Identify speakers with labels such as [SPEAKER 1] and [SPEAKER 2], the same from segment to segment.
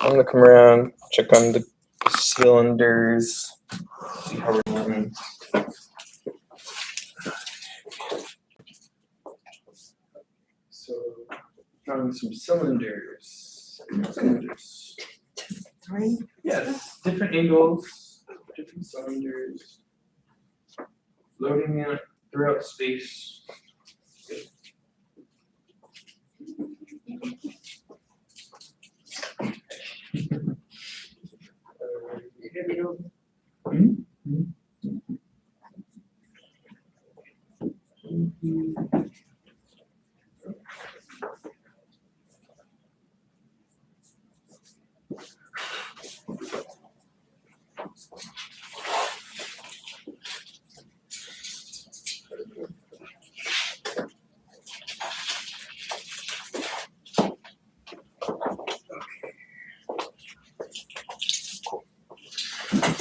[SPEAKER 1] I'm gonna come around, check on the cylinders, see how we're doing. So, drawing some cylinders.
[SPEAKER 2] Three?
[SPEAKER 1] Yes, different angles, different cylinders, floating in throughout space.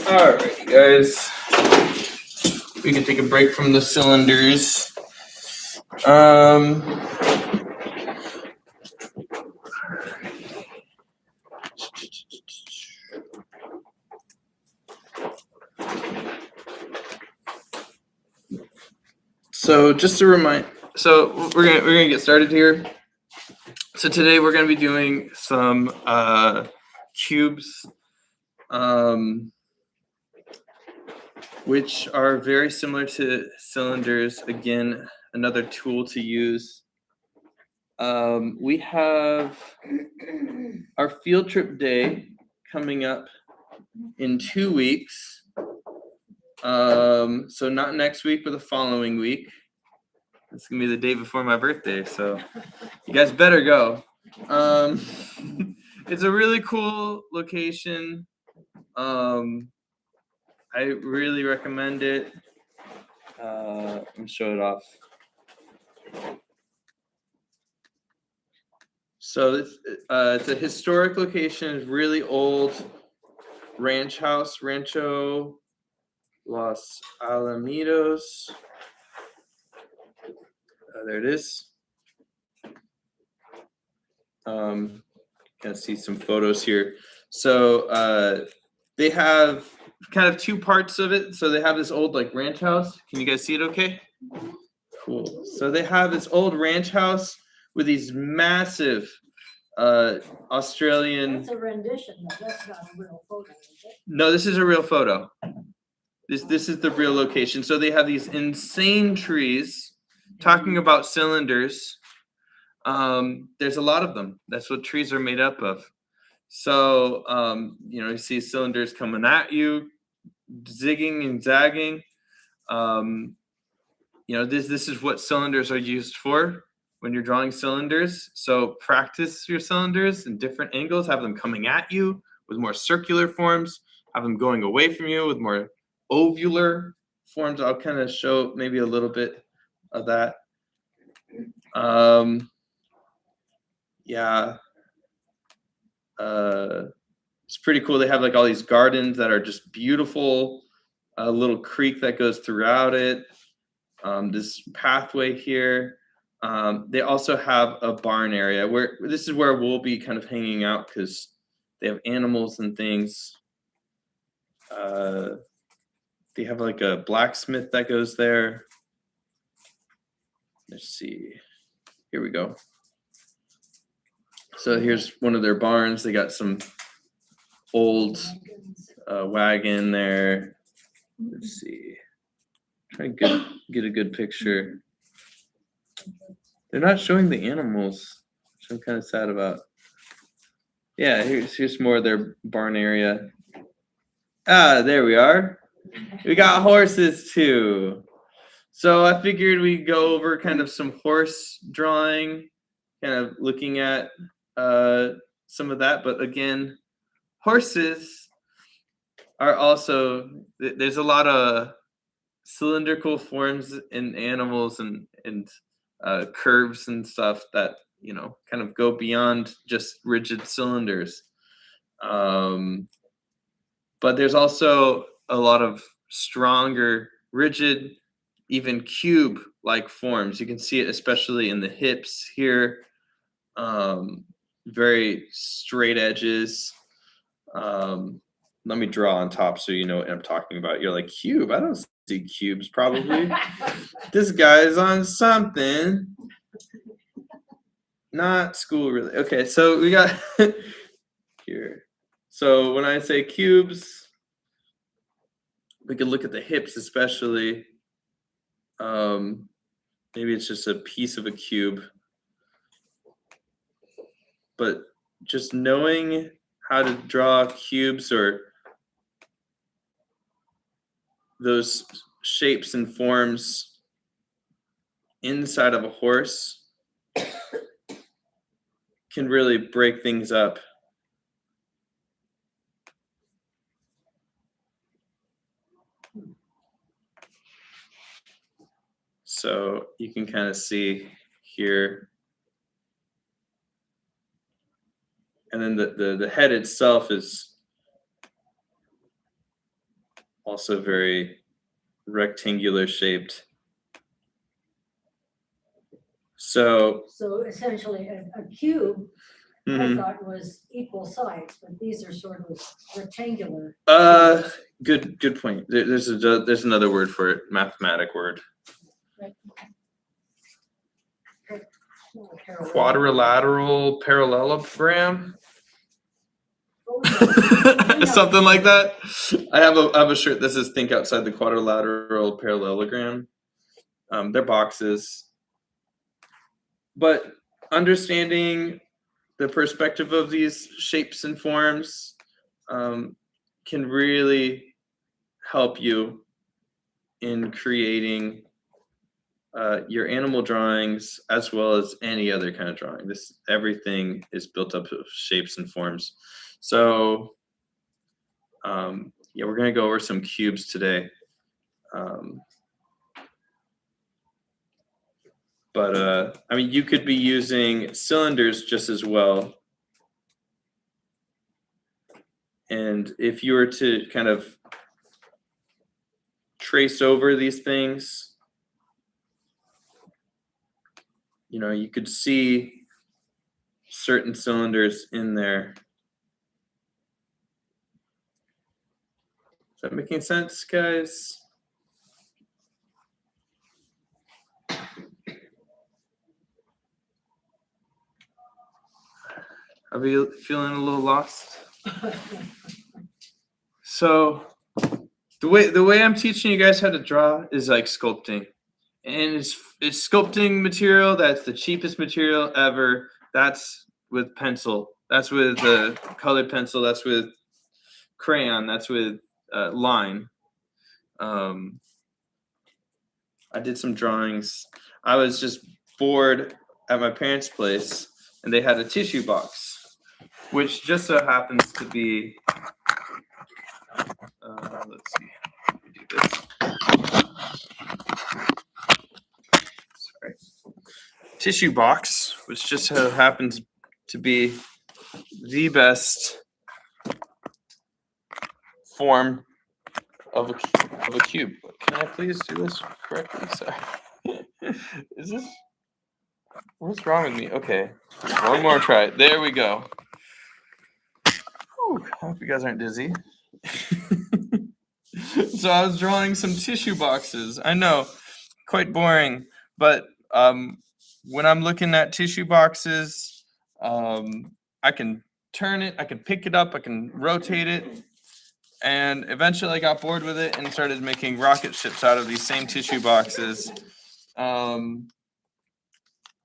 [SPEAKER 1] Alright, you guys. We can take a break from the cylinders. So just to remind, so we're gonna get started here. So today we're gonna be doing some cubes, which are very similar to cylinders. Again, another tool to use. We have our field trip day coming up in 2 weeks. So not next week, but the following week. It's gonna be the day before my birthday, so you guys better go. It's a really cool location. I really recommend it. Let me show it off. So it's a historic location. It's really old ranch house, Rancho Los Alamitos. There it is. Can see some photos here. So they have kind of two parts of it. So they have this old like ranch house. Can you guys see it okay? Cool. So they have this old ranch house with these massive Australian.
[SPEAKER 2] That's a rendition, but that's not a real photo, is it?
[SPEAKER 1] No, this is a real photo. This is the real location. So they have these insane trees. Talking about cylinders, there's a lot of them. That's what trees are made up of. So you see cylinders coming at you, zigging and zagging. This is what cylinders are used for when you're drawing cylinders. So practice your cylinders in different angles. Have them coming at you with more circular forms. Have them going away from you with more ovular forms. I'll kind of show maybe a little bit of that. It's pretty cool. They have like all these gardens that are just beautiful. A little creek that goes throughout it. This pathway here. They also have a barn area where this is where we'll be kind of hanging out because they have animals and things. They have like a blacksmith that goes there. Let's see. Here we go. So here's one of their barns. They got some old wagon there. Let's see. Try to get a good picture. They're not showing the animals, which I'm kind of sad about. Yeah, here's more of their barn area. Ah, there we are. We got horses too. So I figured we'd go over kind of some horse drawing, kind of looking at some of that. But again, horses are also, there's a lot of cylindrical forms in animals and curves and stuff that, kind of go beyond just rigid cylinders. But there's also a lot of stronger, rigid, even cube-like forms. You can see it especially in the hips here. Very straight edges. Let me draw on top so you know what I'm talking about. You're like, cube? I don't see cubes probably. This guy's on something. Not school really. Okay, so we got here. So when I say cubes, we could look at the hips especially. Maybe it's just a piece of a cube. But just knowing how to draw cubes or those shapes and forms inside of a horse can really break things up. So you can kind of see here. And then the head itself is also very rectangular shaped. So
[SPEAKER 2] essentially a cube, I
[SPEAKER 1] mhm.
[SPEAKER 2] thought was equal size, but these are sort of rectangular.
[SPEAKER 1] Good point. There's another word for it, mathematic word. Quadrilateral parallelogram. Something like that. I have a shirt that says "Think outside the quadrilateral parallelogram." They're boxes, but understanding the perspective of these shapes and forms can really help you in creating your animal drawings as well as any other kind of drawing. Everything is built up of shapes and forms. So yeah, we're gonna go over some cubes today. But I mean, you could be using cylinders just as well. And if you were to kind of trace over these things, you know, you could see certain cylinders in there. Is that making sense, guys? Are you feeling a little lost? So the way I'm teaching you guys how to draw is like sculpting. And it's sculpting material that's the cheapest material ever. That's with pencil. That's with colored pencil. That's with crayon. That's with line. I did some drawings. I was just bored at my parents' place, and they had a tissue box, which just so happens to be. Let's see. Let me do this. Sorry. Tissue box, which just so happens to be the best form of a cube. Can I please do this correctly? Sorry. Is this? What's wrong with me? Okay. One more try. There we go. Whew, I hope you guys aren't dizzy. So I was drawing some tissue boxes. I know, quite boring, but when I'm looking at tissue boxes, I can turn it, I can pick it up, I can rotate it, and eventually I got bored with it and started making rocket ships out of these same tissue boxes. You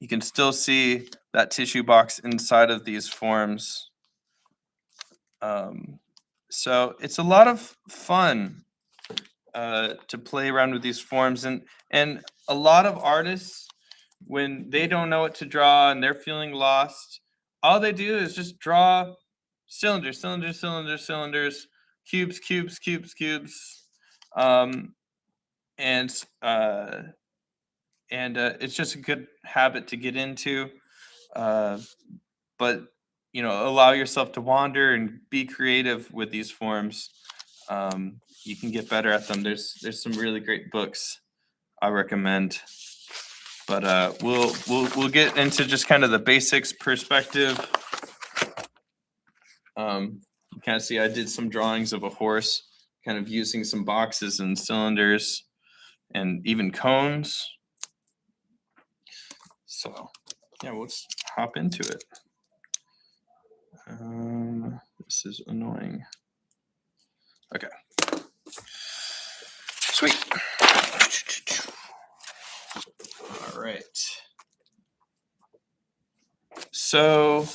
[SPEAKER 1] can still see that tissue box inside of these forms. So it's a lot of fun to play around with these forms, and a lot of artists, when they don't know what to draw and they're feeling lost, all they do is just draw cylinders, cubes, and it's just a good habit to get into. But you know, allow yourself to wander and be creative with these forms. You can get better at them. There's some really great books I recommend. But we'll get into just kind of the basics perspective. You kind of see I did some drawings of a horse, kind of using some boxes and cylinders and even cones. So yeah, let's hop into it. This is annoying. Okay. Sweet. All right. So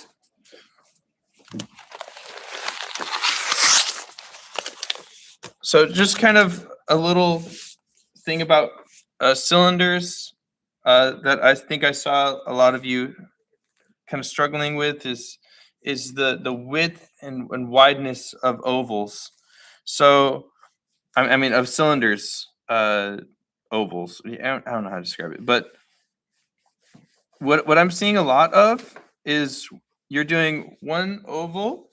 [SPEAKER 1] just kind of a little thing about cylinders that I think I saw a lot of you kind of struggling with is the width and wideness of ovals. So I mean of cylinders, ovals. I don't know how to describe it, but what I'm seeing a lot of is you're doing one oval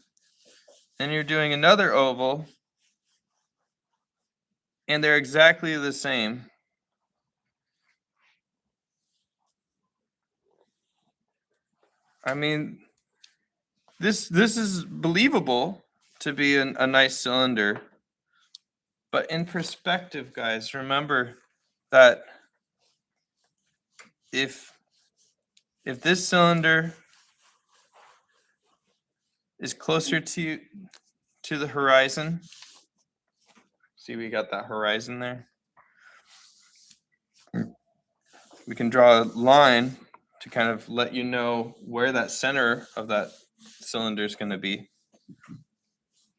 [SPEAKER 1] and you're doing another oval, and they're exactly the same. I mean, this is believable to be a nice cylinder, but in perspective, guys, remember that if this cylinder is closer to the horizon, see we got that horizon there. We can draw a line to kind of let you know where that center of that cylinder is going to be.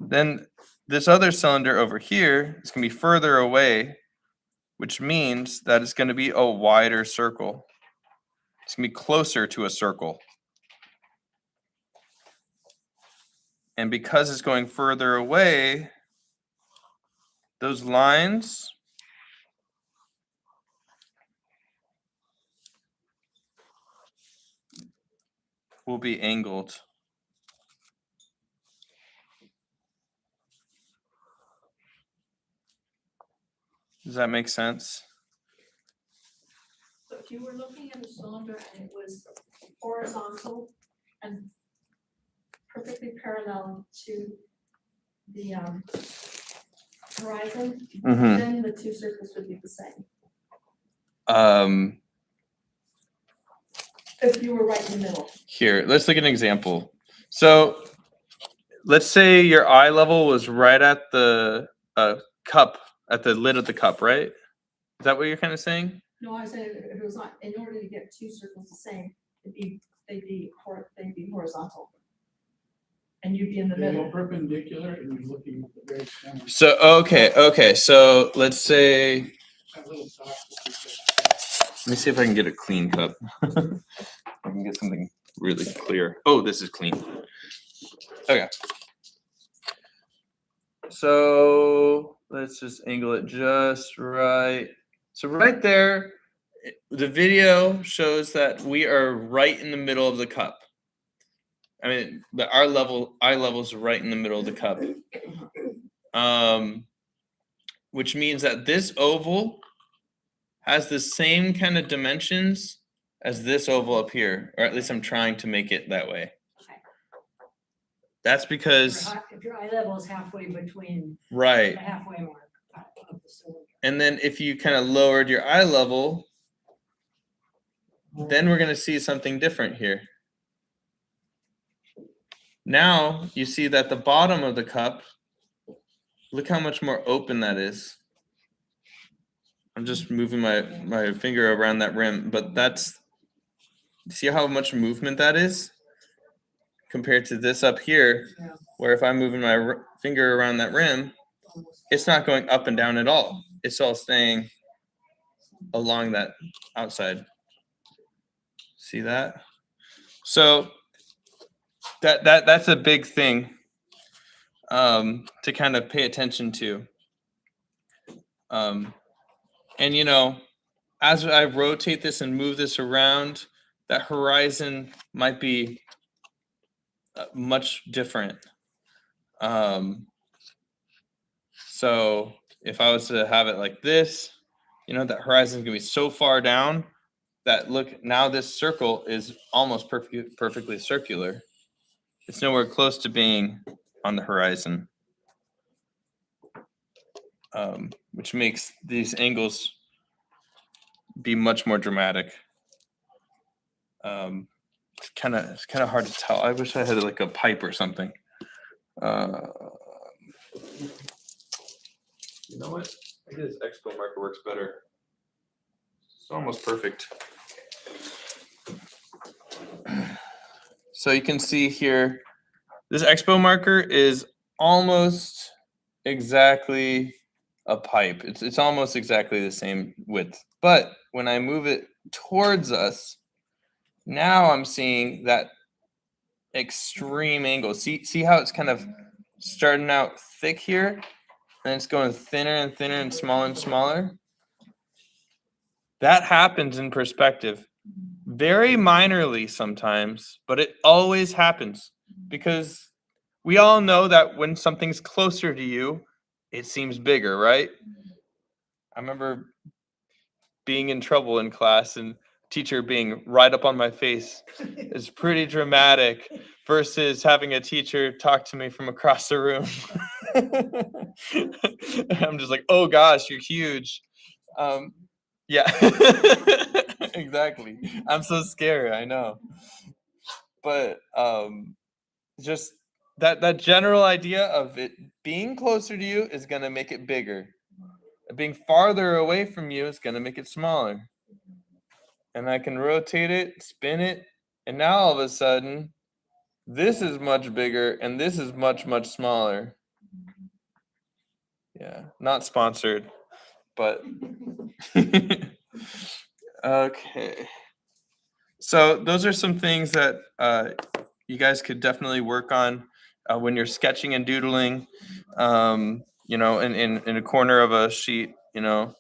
[SPEAKER 1] Then this other cylinder over here is going to be further away, which means that it's going to be a wider circle. It's going to be closer to a circle. And because it's going further away, those lines will be angled. Does that make sense?
[SPEAKER 3] So if you were looking at a cylinder and it was horizontal and perfectly parallel to the horizon,
[SPEAKER 1] Mm-hmm.
[SPEAKER 3] then the two circles would be the same. If you were right in the middle.
[SPEAKER 1] Here, let's look at an example. So let's say your eye level was right at the cup, at the lid of the cup, right? Is that what you're kind of saying?
[SPEAKER 3] No, I said if it was not, in order to get two circles the same, they'd be horizontal. And you'd be in the middle.
[SPEAKER 4] Perpendicular and you're looking at the very center.
[SPEAKER 1] So okay. So let's say,
[SPEAKER 4] That little dot that you said.
[SPEAKER 1] let me see if I can get a clean cup. I can get something really clear. Oh, this is clean. Okay. So let's just angle it just right. So right there, the video shows that we are right in the middle of the cup. I mean, eye level is right in the middle of the cup. Which means that this oval has the same kind of dimensions as this oval up here, or at least I'm trying to make it that way.
[SPEAKER 2] Okay.
[SPEAKER 1] That's because,
[SPEAKER 2] If your eye level is halfway between
[SPEAKER 1] right.
[SPEAKER 2] the halfway mark of the cylinder.
[SPEAKER 1] And then if you kind of lowered your eye level, then we're going to see something different here. Now you see that the bottom of the cup, look how much more open that is. I'm just moving my finger around that rim, but that's, see how much movement that is compared to this up here,
[SPEAKER 2] Yeah.
[SPEAKER 1] where if I'm moving my finger around that rim, it's not going up and down at all. It's all staying along that outside. See that? So that's a big thing to kind of pay attention to. And you know, as I rotate this and move this around, that horizon might be much different. So if I was to have it like this, you know, that horizon is gonna be so far down that look, now this circle is almost perfectly circular. It's nowhere close to being on the horizon, which makes these angles be much more dramatic. It's kind of hard to tell. I wish I had like a pipe or something. You know what? I guess Expo marker works better. It's almost perfect. So you can see here, this Expo marker is almost exactly a pipe. It's almost exactly the same width. But when I move it towards us, now I'm seeing that extreme angle. See how it's kind of starting out thick here, and it's going thinner and thinner and smaller? That happens in perspective. Very minorly sometimes, but it always happens because we all know that when something's closer to you, it seems bigger, right? I remember being in trouble in class and teacher being right up on my face is pretty dramatic versus having a teacher talk to me from across the room. I'm just like, oh gosh, you're huge. Yeah, exactly. I'm so scared, I know. But just that general idea of it being closer to you is gonna make it bigger. Being farther away from you is gonna make it smaller. And I can rotate it, spin it, and now all of a sudden, this is much bigger and this is much, much smaller. Yeah, not sponsored, but okay. So those are some things that you guys could definitely work on when you're sketching and doodling. You know, in a corner of a sheet, you know.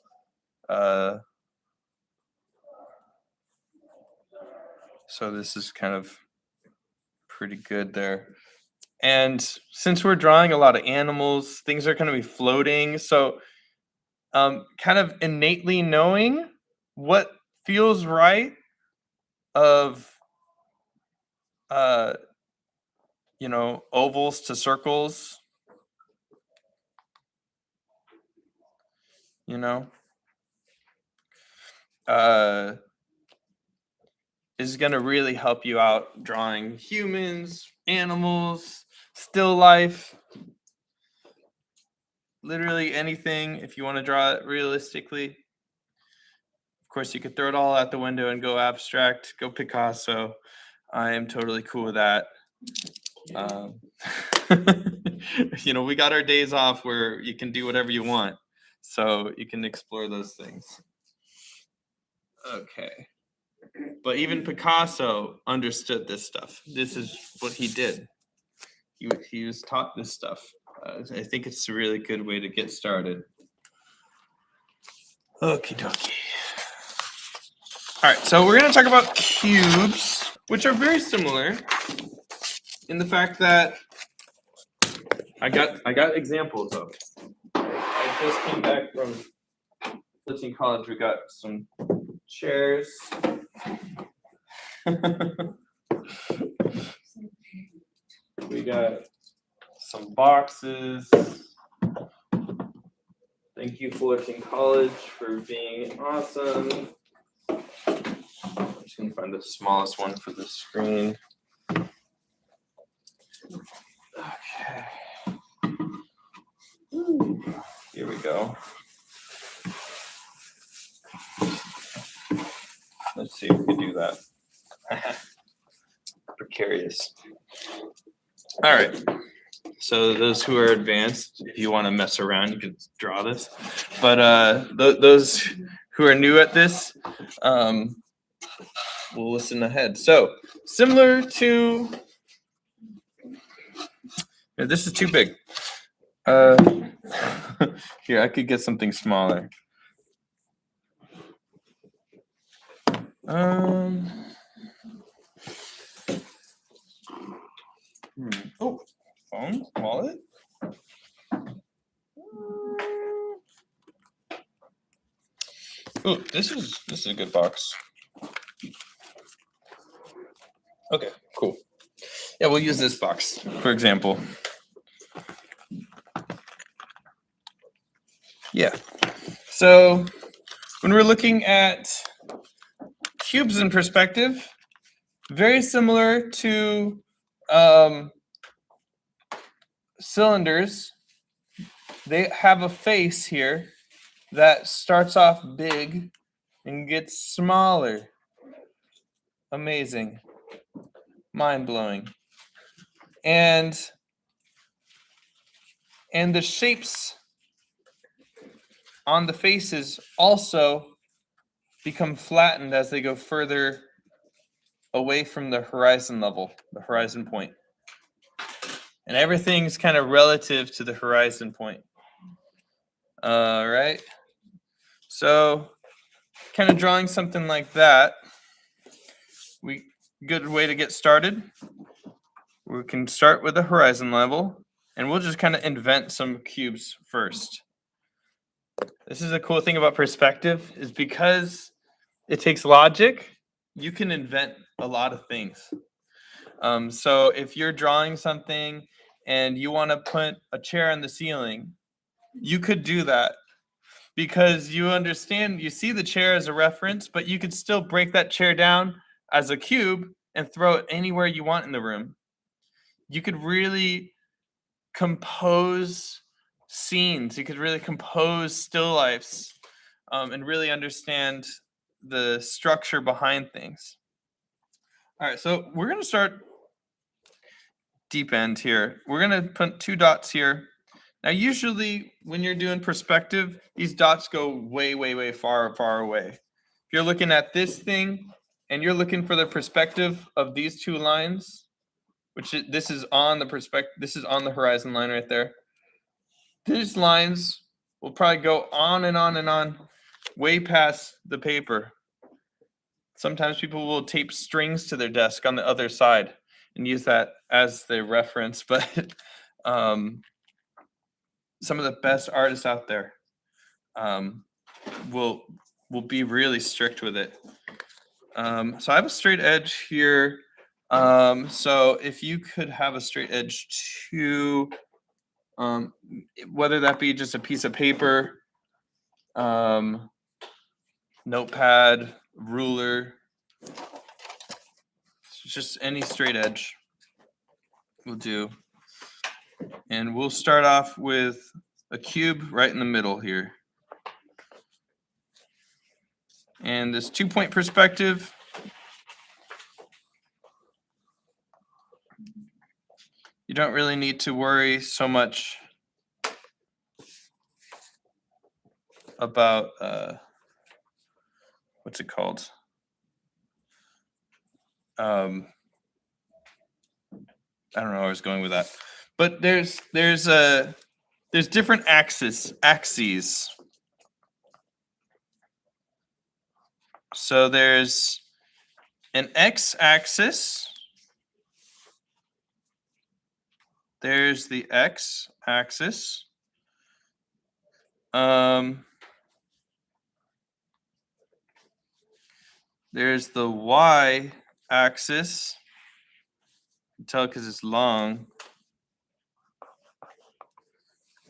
[SPEAKER 1] So this is kind of pretty good there. And since we're drawing a lot of animals, things are going to be floating. So kind of innately knowing what feels right of you know, ovals to circles, you know, is going to really help you out drawing humans, animals, still life, literally anything if you want to draw it realistically. Of course, you could throw it all out the window and go abstract, go Picasso. I am totally cool with that. You know, we got our days off where you can do whatever you want. So you can explore those things. Okay. But even Picasso understood this stuff. This is what he did. He was taught this stuff. I think it's a really good way to get started. Okie dokie. All right, so we're going to talk about cubes, which are very similar in the fact that I got examples of. I just came back from Fletching College. We got some chairs. We got some boxes. Thank you, Fullerton College, for being awesome. I'm just gonna find the smallest one for the screen. Okay. Here we go. Let's see if we can do that. Precarious. All right. So those who are advanced, if you want to mess around, you can draw this. But those who are new at this, will listen ahead. So similar to, this is too big. Here, I could get something smaller. Oh, phone, wallet. Oh, this is a good box. Okay, cool. Yeah, we'll use this box, for example. Yeah. So when we're looking at cubes in perspective, very similar to cylinders, they have a face here that starts off big and gets smaller. Amazing. Mind-blowing. And the shapes on the faces also become flattened as they go further away from the horizon level, the horizon point. And everything's kind of relative to the horizon point. All right. So kind of drawing something like that, good way to get started. We can start with the horizon level, and we'll just kind of invent some cubes first. This is a cool thing about perspective, is because it takes logic, you can invent a lot of things. So if you're drawing something and you want to put a chair on the ceiling, you could do that because you understand, you see the chair as a reference, but you could still break that chair down as a cube and throw it anywhere you want in the room. You could really compose scenes. You could really compose still lifes, and really understand the structure behind things. All right, so we're going to start deep end here. We're going to put 2 dots here. Now, usually when you're doing perspective, these dots go way, way, way far, far away. If you're looking at this thing and you're looking for the perspective of these 2 lines, this is on the horizon line right there. These lines will probably go on and on and on, way past the paper. Sometimes people will tape strings to their desk on the other side and use that as their reference, but some of the best artists out there will be really strict with it. So I have a straight edge here. So if you could have a straight edge to, whether that be just a piece of paper, notepad, ruler, just any straight edge will do. And we'll start off with a cube right in the middle here. And this 2-point perspective, you don't really need to worry so much about what's it called? I don't know where I was going with that, but there's different axes. So there's an x-axis. There's the x-axis. There's the y-axis. You can tell because it's long.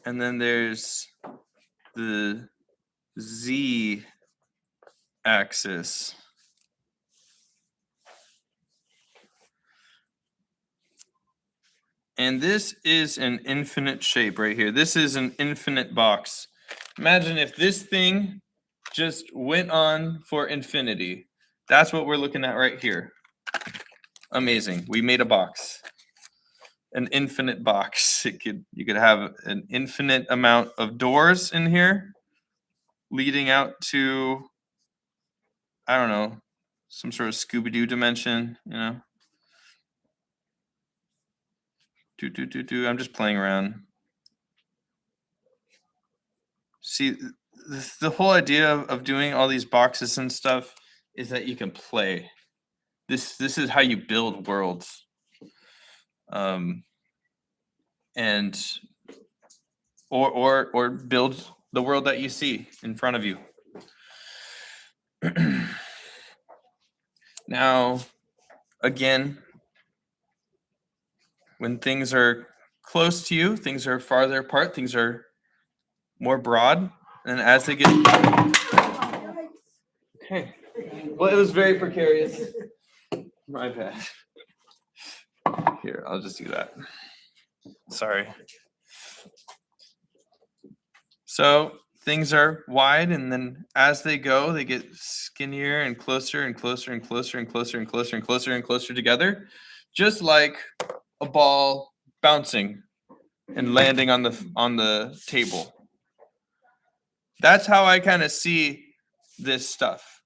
[SPEAKER 1] And then there's the z-axis. And this is an infinite shape right here. This is an infinite box. Imagine if this thing just went on for infinity. That's what we're looking at right here. Amazing. We made a box. An infinite box. You could have an infinite amount of doors in here leading out to, I don't know, some sort of Scooby-Doo dimension, you know? I'm just playing around. See, the whole idea of doing all these boxes and stuff is that you can play. This is how you build worlds. And or build the world that you see in front of you. Now, again, when things are close to you, things are farther apart, things are more broad, And as they get, okay. Well, it was very precarious. My bad. Here, I'll just do that. Sorry. So things are wide, and then as they go, they get skinnier and closer and closer and closer and closer and closer and closer and closer together, just like a ball bouncing and landing on the table. That's how I kind of see this stuff.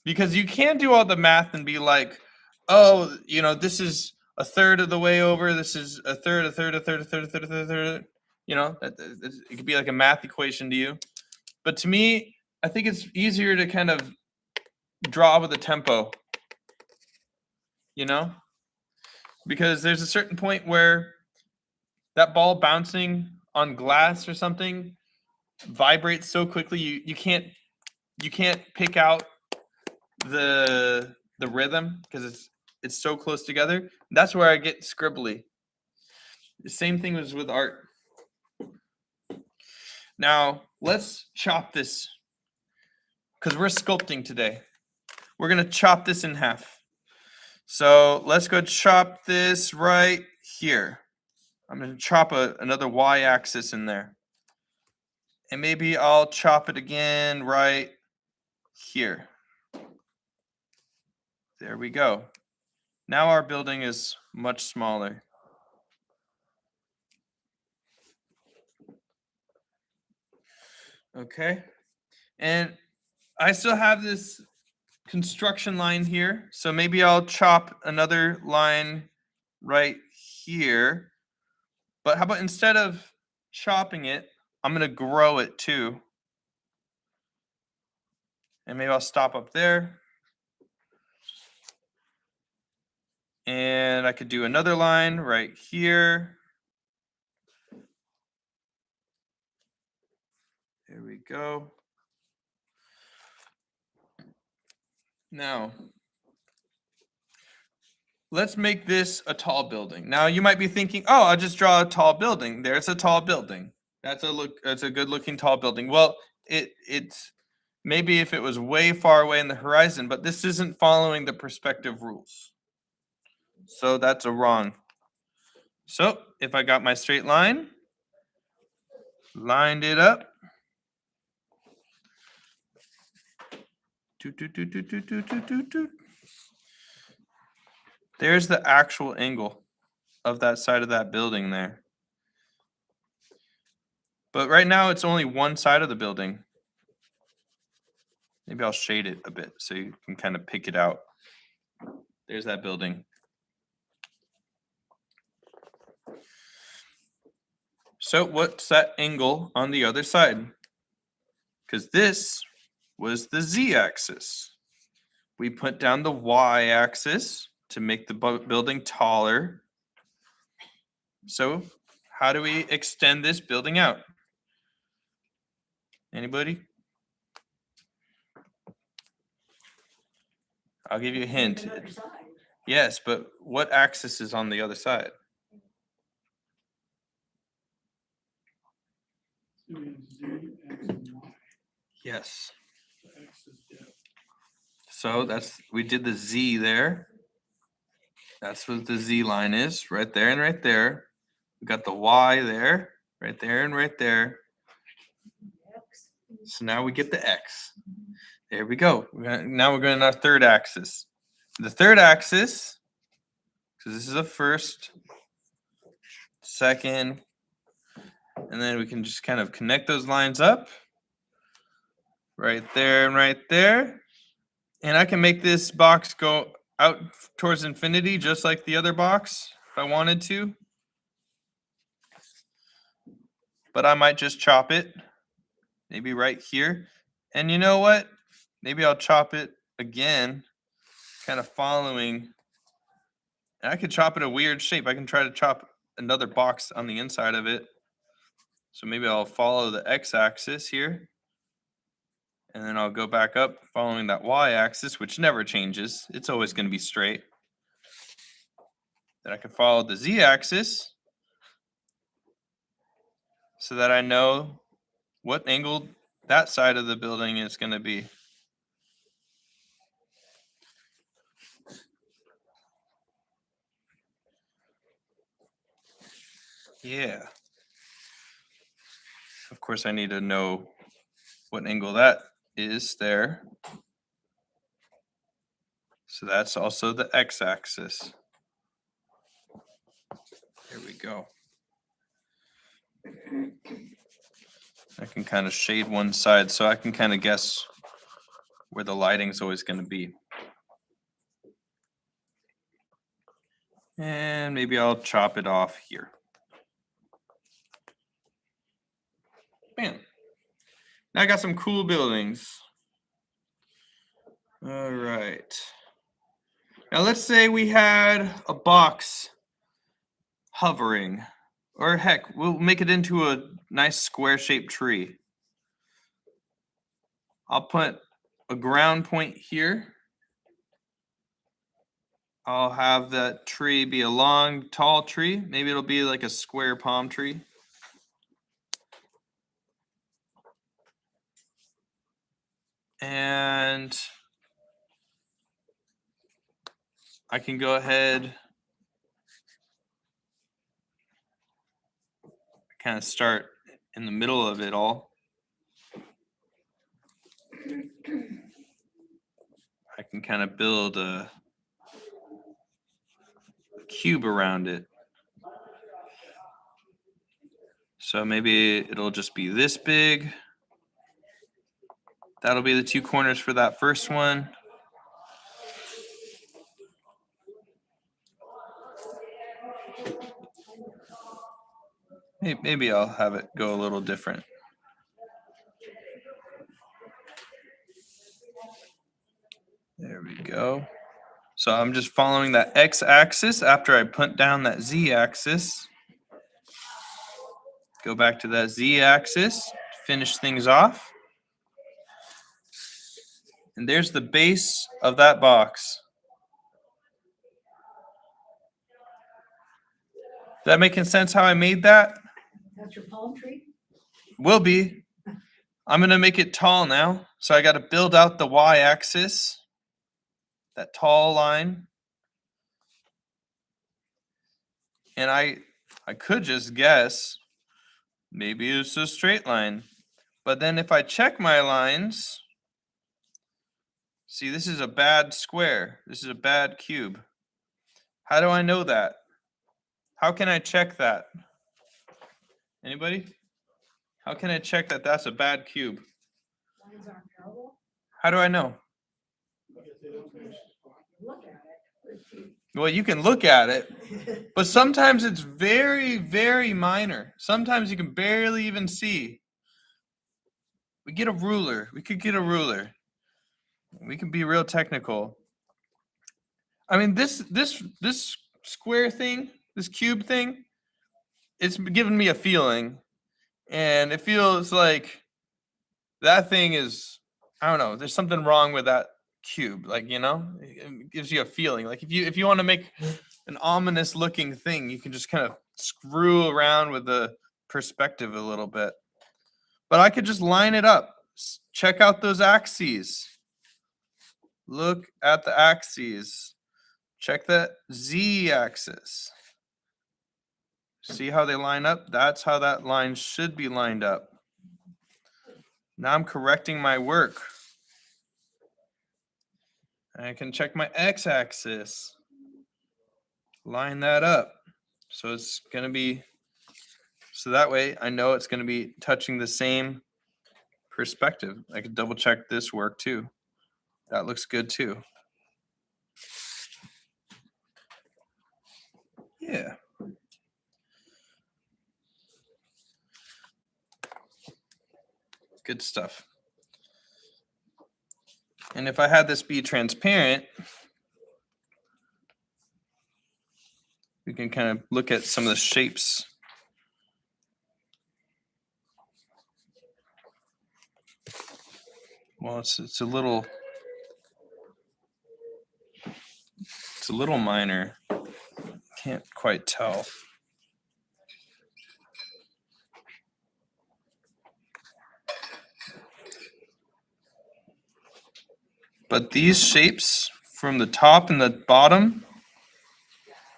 [SPEAKER 1] Because you can't do all the math and be like, oh, this is a third of the way over, this is a third, a third, a third, a third, a third, a third, a third. It could be like a math equation to you. But to me, I think it's easier to kind of draw with a tempo, because there's a certain point where that ball bouncing on glass or something vibrates so quickly you can't pick out the rhythm because it's so close together. That's where I get scribbly. The same thing was with art. Now let's chop this because we're sculpting today. We're gonna chop this in half. So let's go chop this right here. I'm gonna chop another y-axis in there. And maybe I'll chop it again right here. There we go. Now our building is much smaller. Okay. And I still have this construction line here. So maybe I'll chop another line right here. But how about instead of chopping it, I'm going to grow it too. And maybe I'll stop up there. And I could do another line right here. There we go. Now, let's make this a tall building. Now you might be thinking, oh, I'll just draw a tall building. There's a tall building. That's a good looking tall building. Well, it's maybe if it was way far away in the horizon, but this isn't following the perspective rules. So that's a wrong. So if I got my straight line, lined it up. There's the actual angle of that side of that building there. But right now it's only one side of the building. Maybe I'll shade it a bit so you can kind of pick it out. There's that building. So what's that angle on the other side? Because this was the z-axis. We put down the y-axis to make the building taller. So how do we extend this building out? Anybody? I'll give you a hint.
[SPEAKER 2] The other side.
[SPEAKER 1] Yes, but what axis is on the other side?
[SPEAKER 4] So we have Z, X, and Y.
[SPEAKER 1] Yes.
[SPEAKER 4] The X is depth.
[SPEAKER 1] So we did the Z there. That's what the Z line is, right there and right there. We got the Y there, right there and right there.
[SPEAKER 2] X.
[SPEAKER 1] So now we get the X. There we go. Now we're going to our third axis. The third axis, because this is the first, second, and then we can just kind of connect those lines up. Right there and right there. And I can make this box go out towards infinity just like the other box if I wanted to. But I might just chop it, maybe right here. And you know what? Maybe I'll chop it again, kind of following. And I could chop it a weird shape. I can try to chop another box on the inside of it. So maybe I'll follow the x-axis here. And then I'll go back up following that y-axis, which never changes. It's always going to be straight. Then I can follow the z-axis so that I know what angle that side of the building is going to be. Yeah. Of course, I need to know what angle that is there. So that's also the x-axis. There we go. I can kind of shade one side so I can kind of guess where the lighting's always going to be. And maybe I'll chop it off here. Bam. Now I got some cool buildings. All right. Now let's say we had a box hovering, or heck, we'll make it into a nice square-shaped tree. I'll put a ground point here. I'll have that tree be a long, tall tree. Maybe it'll be like a square palm tree. And I can go ahead, kind of start in the middle of it all. I can kind of build a cube around it. So maybe it'll just be this big. That'll be the two corners for that first one. Maybe I'll have it go a little different. There we go. So I'm just following that x-axis after I put down that z-axis. Go back to that z-axis, finish things off. And there's the base of that box. Is that making sense how I made that?
[SPEAKER 2] That's your palm tree?
[SPEAKER 1] Will be. I'm going to make it tall now. So I got to build out the y-axis, that tall line. And I could just guess, maybe it's a straight line. But then if I check my lines, see, this is a bad square. This is a bad cube. How do I know that? How can I check that? Anybody? How can I check that that's a bad cube?
[SPEAKER 2] Lines aren't parallel?
[SPEAKER 1] How do I know?
[SPEAKER 2] Look at it.
[SPEAKER 1] Well, you can look at it, but sometimes it's very, very minor. Sometimes you can barely even see. We get a ruler. We could get a ruler. We can be real technical. I mean, this square thing, this cube thing, it's given me a feeling. And it feels like that thing is, I don't know, there's something wrong with that cube. Like, you know, it gives you a feeling. Like if you want to make an ominous looking thing, you can just kind of screw around with the perspective a little bit. But I could just line it up. Check out those axes. Look at the axes. Check that z-axis. See how they line up? That's how that line should be lined up. Now I'm correcting my work. I can check my x-axis. Line that up. So it's going to be, so that way I know it's going to be touching the same perspective. I can double check this work too. That looks good too. Yeah. Good stuff. And if I had this be transparent, we can kind of look at some of the shapes. Well, it's a little minor. Can't quite tell. But these shapes from the top and the bottom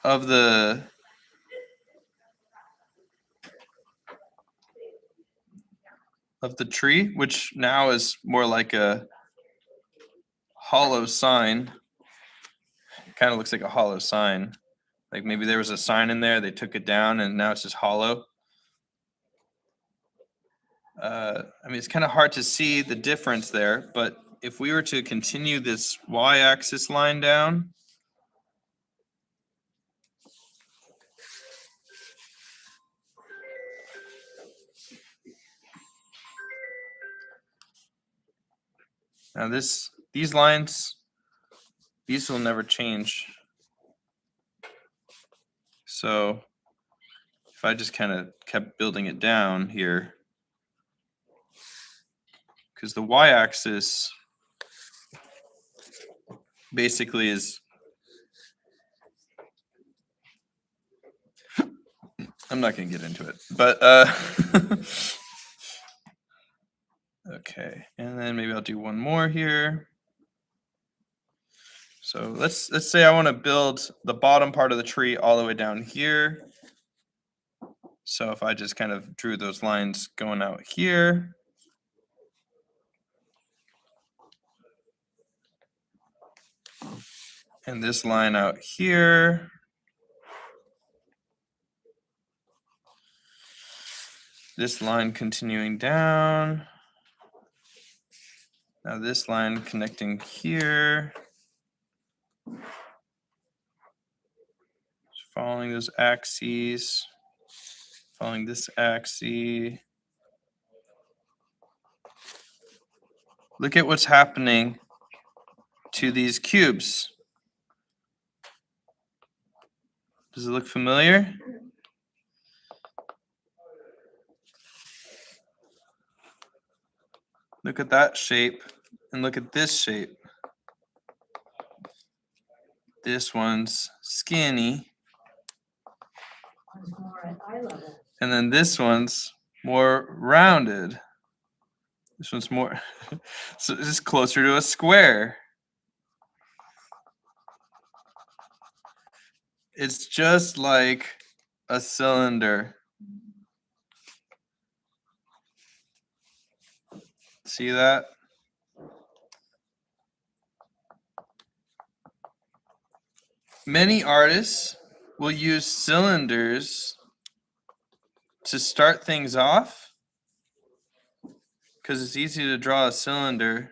[SPEAKER 1] of the tree, which now is more like a hollow sign. Kind of looks like a hollow sign. Like maybe there was a sign in there, they took it down, and now it's just hollow. I mean, it's kind of hard to see the difference there, but if we were to continue this y-axis line down, now these lines, these will never change. So if I just kind of kept building it down here, because the y-axis basically is, I'm not going to get into it, but okay, and then maybe I'll do one more here. So let's say I want to build the bottom part of the tree all the way down here. So if I just kind of drew those lines going out here, and this line out here, this line continuing down, now this line connecting here, just following those axes, following this axis. Look at what's happening to these cubes. Does it look familiar? Look at that shape and look at this shape. This one's skinny,
[SPEAKER 2] One's more at eye level.
[SPEAKER 1] and then this one's more rounded. This one's more, so this is closer to a square. It's just like a cylinder. See that? Many artists will use cylinders to start things off because it's easy to draw a cylinder.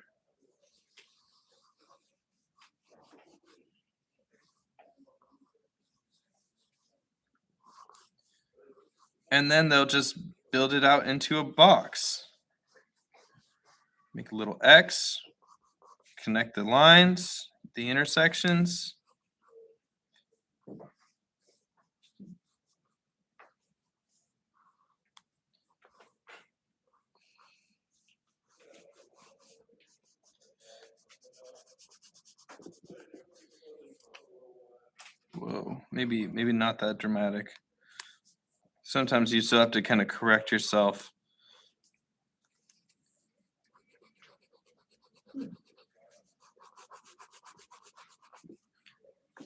[SPEAKER 1] And then they'll just build it out into a box. Make a little X, connect the lines, the intersections. Whoa, maybe not that dramatic. Sometimes you still have to kind of correct yourself.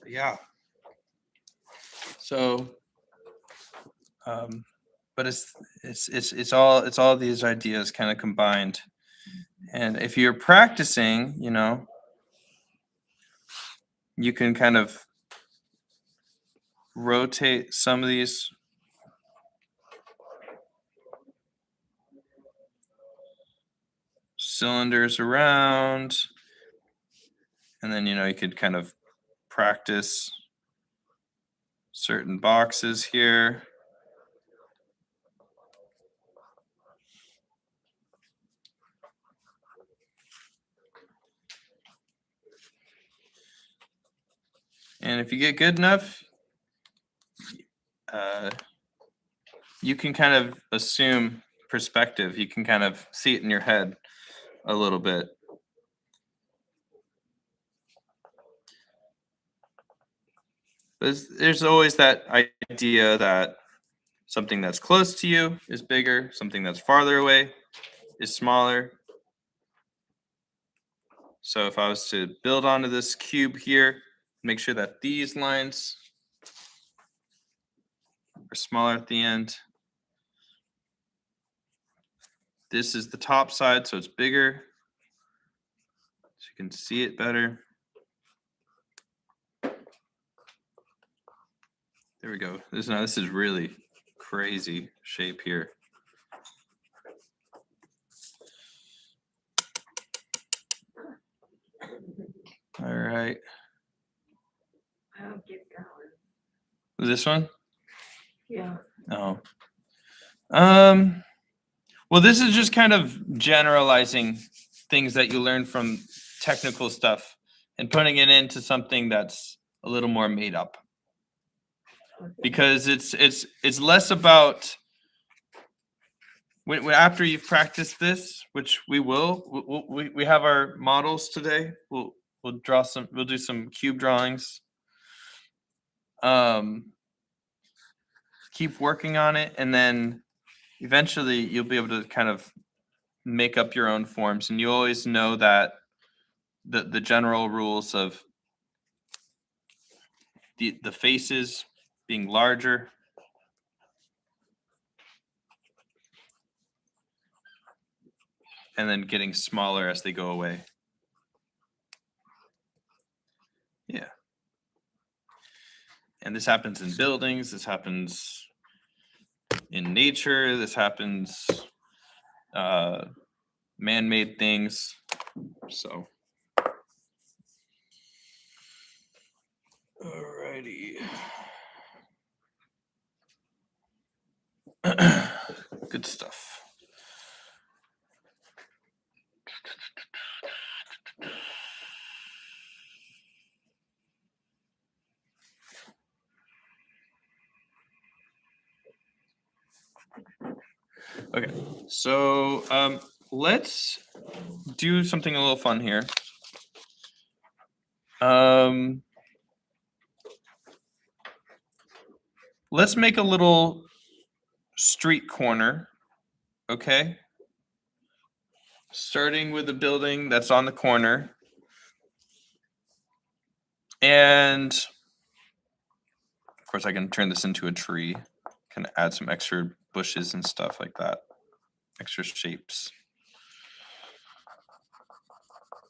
[SPEAKER 1] Yeah. So, but it's all these ideas kind of combined. And if you're practicing, you know, you can kind of rotate some of these cylinders around, and then, you know, you could kind of practice certain boxes here. And if you get good enough, you can kind of assume perspective. You can kind of see it in your head a little bit. But there's always that idea that something that's close to you is bigger, something that's farther away is smaller. So if I was to build onto this cube here, make sure that these lines are smaller at the end. This is the top side, so it's bigger. So you can see it better. There we go. This is really crazy shape here. All right.
[SPEAKER 2] I'll get going.
[SPEAKER 1] This one?
[SPEAKER 2] Yeah.
[SPEAKER 1] Oh. Well, this is just kind of generalizing things that you learn from technical stuff and putting it into something that's a little more made up. Because it's less about when after you've practiced this, which we will, we have our models today. We'll do some cube drawings. Keep working on it, and then eventually you'll be able to kind of make up your own forms, and you always know that the general rules of the faces being larger and then getting smaller as they go away. Yeah. And this happens in buildings, this happens in nature, this happens man-made things. So alrighty. Good stuff. Okay, so let's do something a little fun here. Let's make a little street corner, okay? Starting with the building that's on the corner. And of course I can turn this into a tree, kind of add some extra bushes and stuff like that, extra shapes.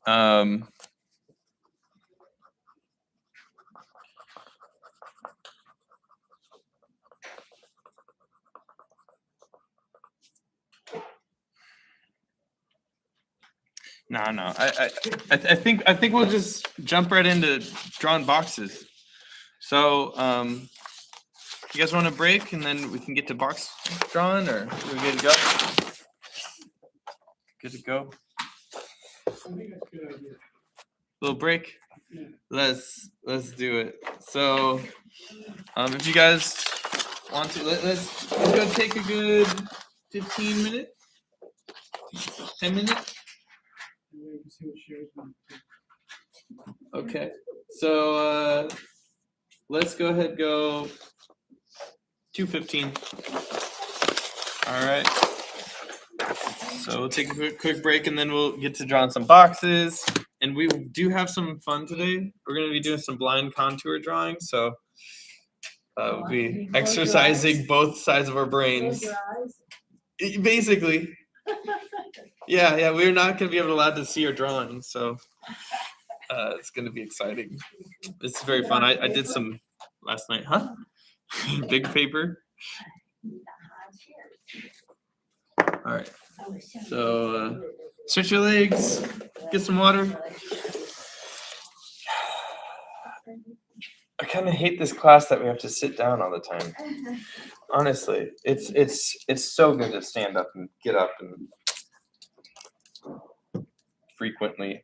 [SPEAKER 1] No. I think we'll just jump right into drawing boxes. So you guys want to break and then we can get to box drawing, or we good to go? Good to go.
[SPEAKER 4] I think that's a good idea.
[SPEAKER 1] Little break.
[SPEAKER 4] Yeah.
[SPEAKER 1] Let's do it. So if you guys want to, let's go take a good 15 minutes, 10 minutes.
[SPEAKER 4] And we can see what Sherry's going to do.
[SPEAKER 1] Okay, so let's go ahead and go 2:15. All right. So we'll take a quick break and then we'll get to drawing some boxes. And we do have some fun today. We're going to be doing some blind contour drawing. So we'll be exercising both sides of our brains.
[SPEAKER 2] Close your eyes.
[SPEAKER 1] Basically. Yeah, we're not going to be allowed to see our drawings. So it's going to be exciting. It's very fun. I did some last night. Huh? Big paper. All right. So stretch your legs, get some water. I kind of hate this class that we have to sit down all the time. Honestly, it's so good to stand up and get up and frequently.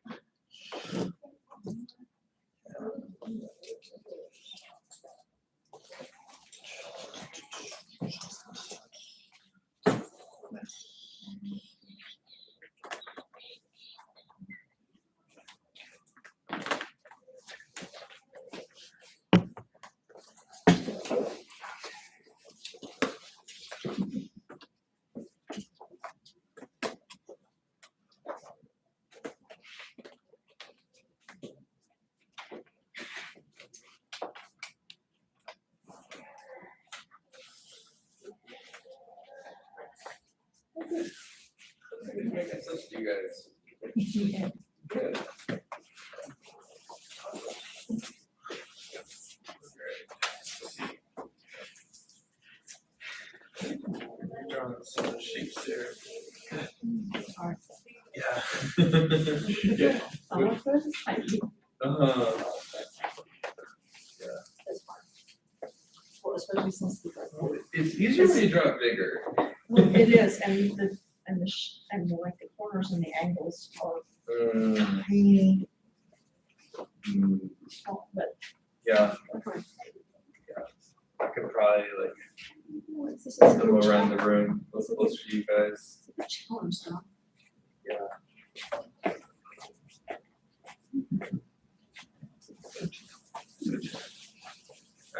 [SPEAKER 1] Making sense to you guys.
[SPEAKER 2] Yeah.
[SPEAKER 1] Good. Drawing some shapes there. Yeah. Yeah.
[SPEAKER 3] Some of those is tiny,
[SPEAKER 1] Uh-huh.
[SPEAKER 3] this part. Well, especially since the.
[SPEAKER 1] It's easier when you draw it bigger.
[SPEAKER 3] Well, it is, and like the corners and the angles are tiny, small, but.
[SPEAKER 1] Yeah,
[SPEAKER 3] Okay.
[SPEAKER 1] I could probably like
[SPEAKER 3] This is
[SPEAKER 1] go around the room, close to you guys.
[SPEAKER 3] a challenge, though.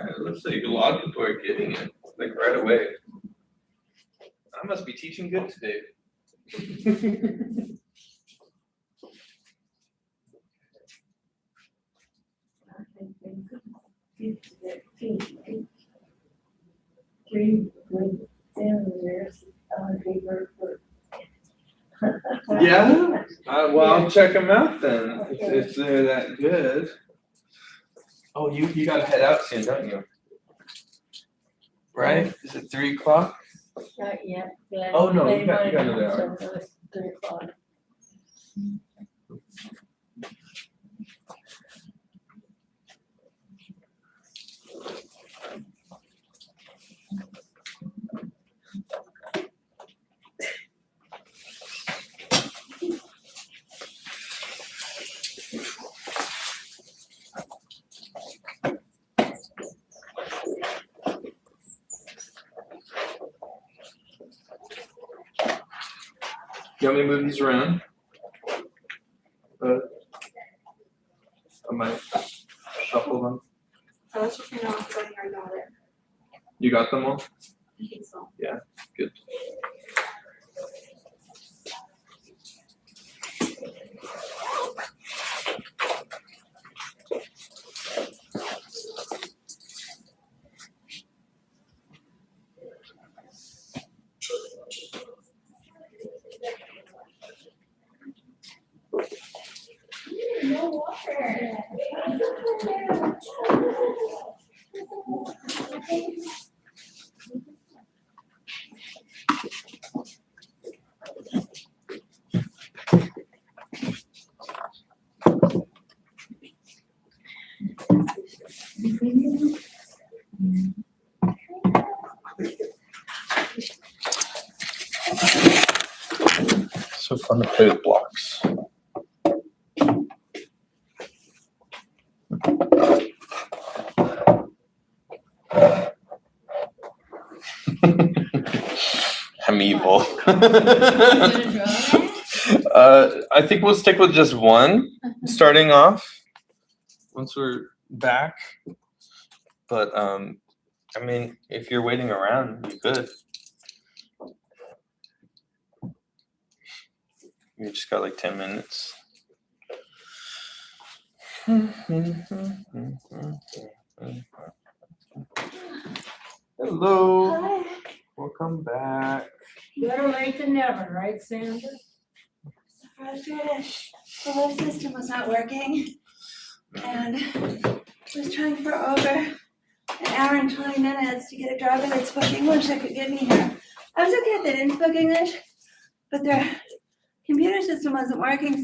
[SPEAKER 1] It looks like a lot of people are getting it, like right away. I must be teaching good today.
[SPEAKER 2] Three good senators on paper for.
[SPEAKER 1] Yeah? Well, I'll check them out then, if they're that good. Oh, you gotta head out soon, don't you? Right? Is it 3 o'clock?
[SPEAKER 2] Not yet, but.
[SPEAKER 1] Oh, no,
[SPEAKER 2] they
[SPEAKER 1] you got
[SPEAKER 2] wanted to
[SPEAKER 1] another
[SPEAKER 2] have
[SPEAKER 1] hour.
[SPEAKER 2] some, so it's 3 o'clock.
[SPEAKER 1] You want me to move these around? I might shuffle them.
[SPEAKER 3] I was just, because I think I got it,
[SPEAKER 1] You got them all?
[SPEAKER 3] I think so.
[SPEAKER 1] Good. So fun to play with blocks. I'm evil. I think we'll stick with just one starting off once we're back. But I mean, if you're waiting around, you could. You just got like 10 minutes. Hello.
[SPEAKER 5] Hi.
[SPEAKER 1] Welcome back.
[SPEAKER 2] Better late than never, right, Sandra?
[SPEAKER 5] So frustrated. The lift system was not working. And I was trying for over an hour and 20 minutes to get a driver that spoke English that could get me here. I was okay if they didn't speak English, but their computer system wasn't working.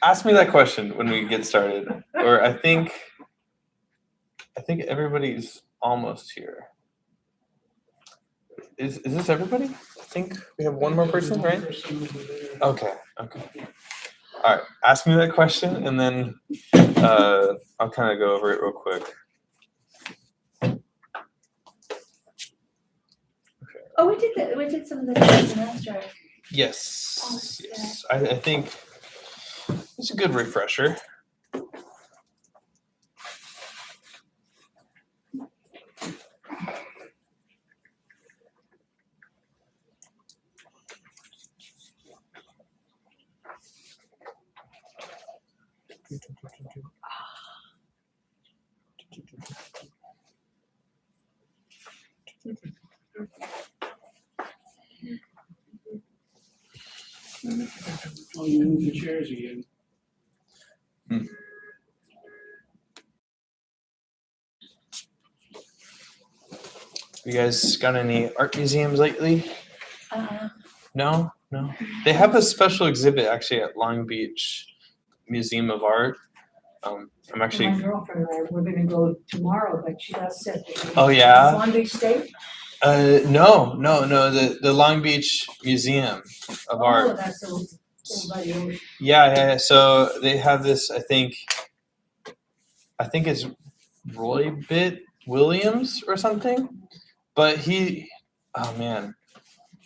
[SPEAKER 1] ask me that question when we get started. Or I think everybody's almost here. Is this everybody? I think we have one more person, right? Okay. Okay. All right. Ask me that question, and then I'll kind of go over it real quick.
[SPEAKER 5] Oh, we did some of this last semester.
[SPEAKER 1] Yes. Yes. I think it's a good refresher.
[SPEAKER 4] Oh, you moved the chairs again.
[SPEAKER 1] You guys got any art museums lately? No. They have a special exhibit actually at Long Beach Museum of Art. I'm actually.
[SPEAKER 2] My girlfriend and I, we're gonna go tomorrow, but she got sick.
[SPEAKER 1] Oh, yeah?
[SPEAKER 2] Long Beach State?
[SPEAKER 1] No. The Long Beach Museum of
[SPEAKER 2] Oh,
[SPEAKER 1] Art.
[SPEAKER 2] that's the over by the ocean.
[SPEAKER 1] Yeah. So they have this. I think it's Roy Bitt Williams or something. But he, oh man,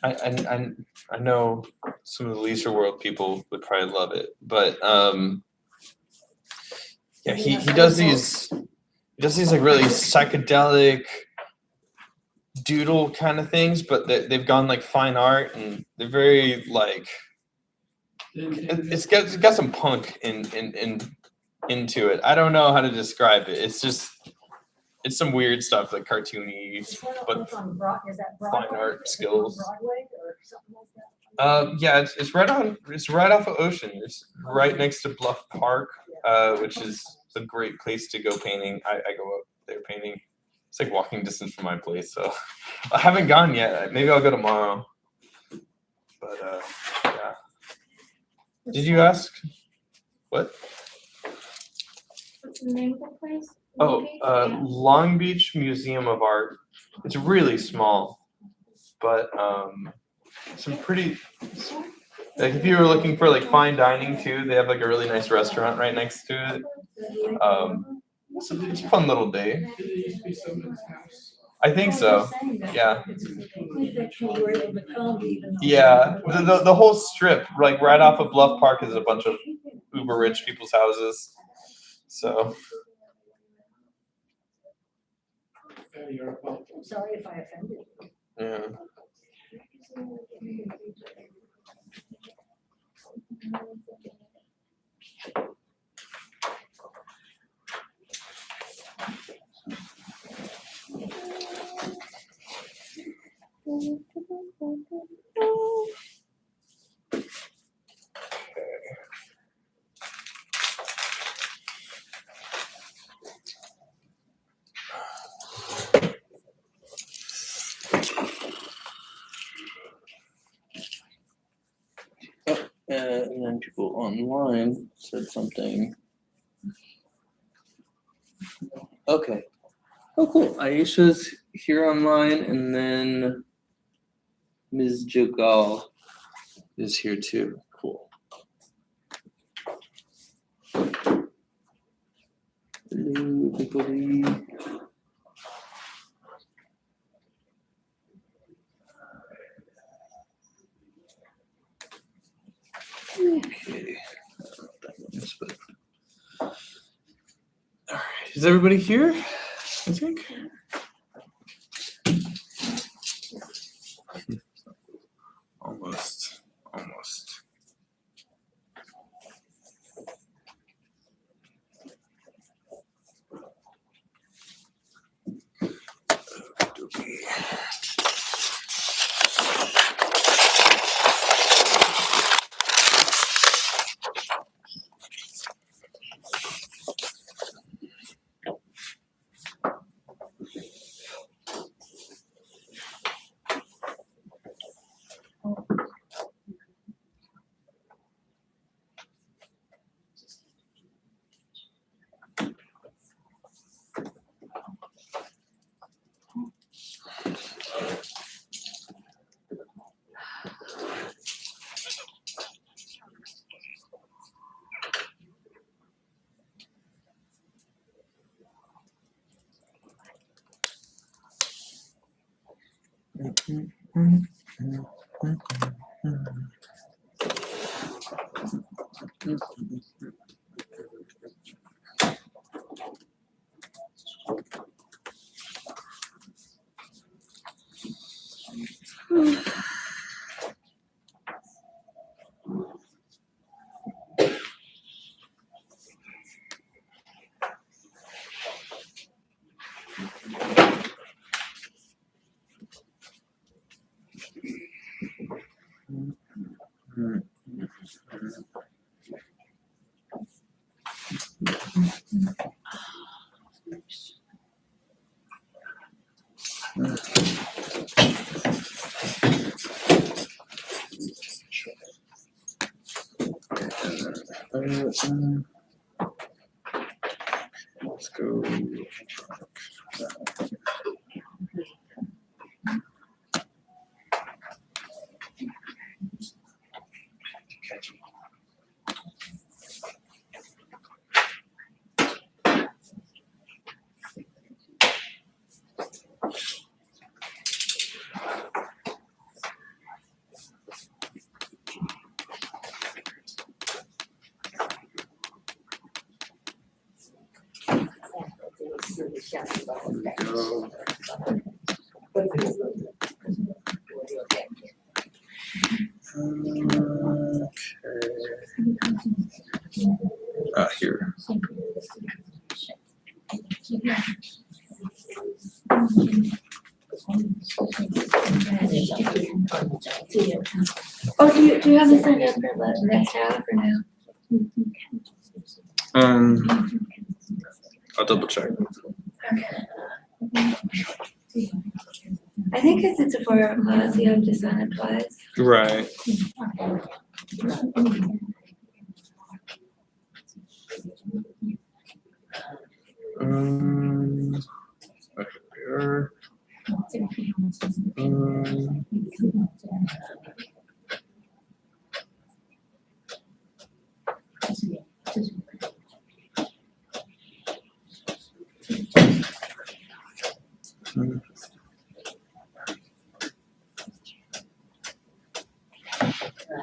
[SPEAKER 1] I know some of the Leisure World people would probably love it, but yeah, he does these like really psychedelic doodle kind of things, but they've gone like fine art, and they're very like it's got some punk into it. I don't know how to describe it. It's some weird stuff like cartoony.
[SPEAKER 2] Is that
[SPEAKER 1] But
[SPEAKER 2] up on is that
[SPEAKER 1] fine
[SPEAKER 2] Broadway?
[SPEAKER 1] art
[SPEAKER 2] Is it
[SPEAKER 1] skills.
[SPEAKER 2] on Broadway or something like that?
[SPEAKER 1] Yeah, it's right off of Ocean. It's right next to Bluff Park, which is a great place to go painting. I go up there painting. It's like walking distance from my place, so I haven't gone yet. Maybe I'll go tomorrow. But yeah. Did you ask? What?
[SPEAKER 3] What's the name of the place?
[SPEAKER 1] Oh, Long Beach Museum of Art. It's really small, but some pretty. Like if you were looking for like fine dining too, they have like a really nice restaurant right next to it. It's a fun little day.
[SPEAKER 4] Did it used to be someone's house?
[SPEAKER 1] I think so. Yeah.
[SPEAKER 2] Yeah.
[SPEAKER 1] Yeah, the whole strip, like right off of Bluff Park, is a bunch of uber rich people's houses. So
[SPEAKER 2] I'm sorry if I offended you.
[SPEAKER 1] yeah. And then people online said something. Okay. Oh, cool. Aisha's here online, and then Ms. Jogal is here too. Cool. Hello, everybody. Okay. I don't know what that means, but. All right. Is everybody here? I think. Almost. Okay. Let's go. Go. Here.
[SPEAKER 5] Oh, do you have this signed up for the next half or no?
[SPEAKER 1] I'll double check.
[SPEAKER 5] I think because it's a four-hour class, you have to sign it twice.
[SPEAKER 1] Right. Here. Um,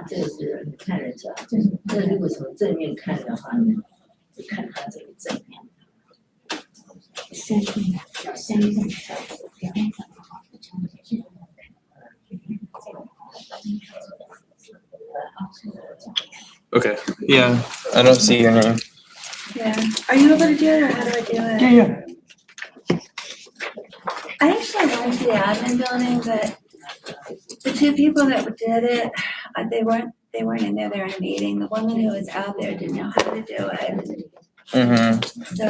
[SPEAKER 6] 这个是看人家，这如果从正面看的话呢，就看他这个正面。
[SPEAKER 1] Okay, yeah, I don't see your name.
[SPEAKER 5] Yeah. Are you able to do it or how do I do it?
[SPEAKER 1] Yeah.
[SPEAKER 5] I actually went to the admin building, but the two people that did it, they weren't in there, they were in a meeting. The woman who was out there didn't know how to do it,
[SPEAKER 1] Mm-hmm.
[SPEAKER 5] so.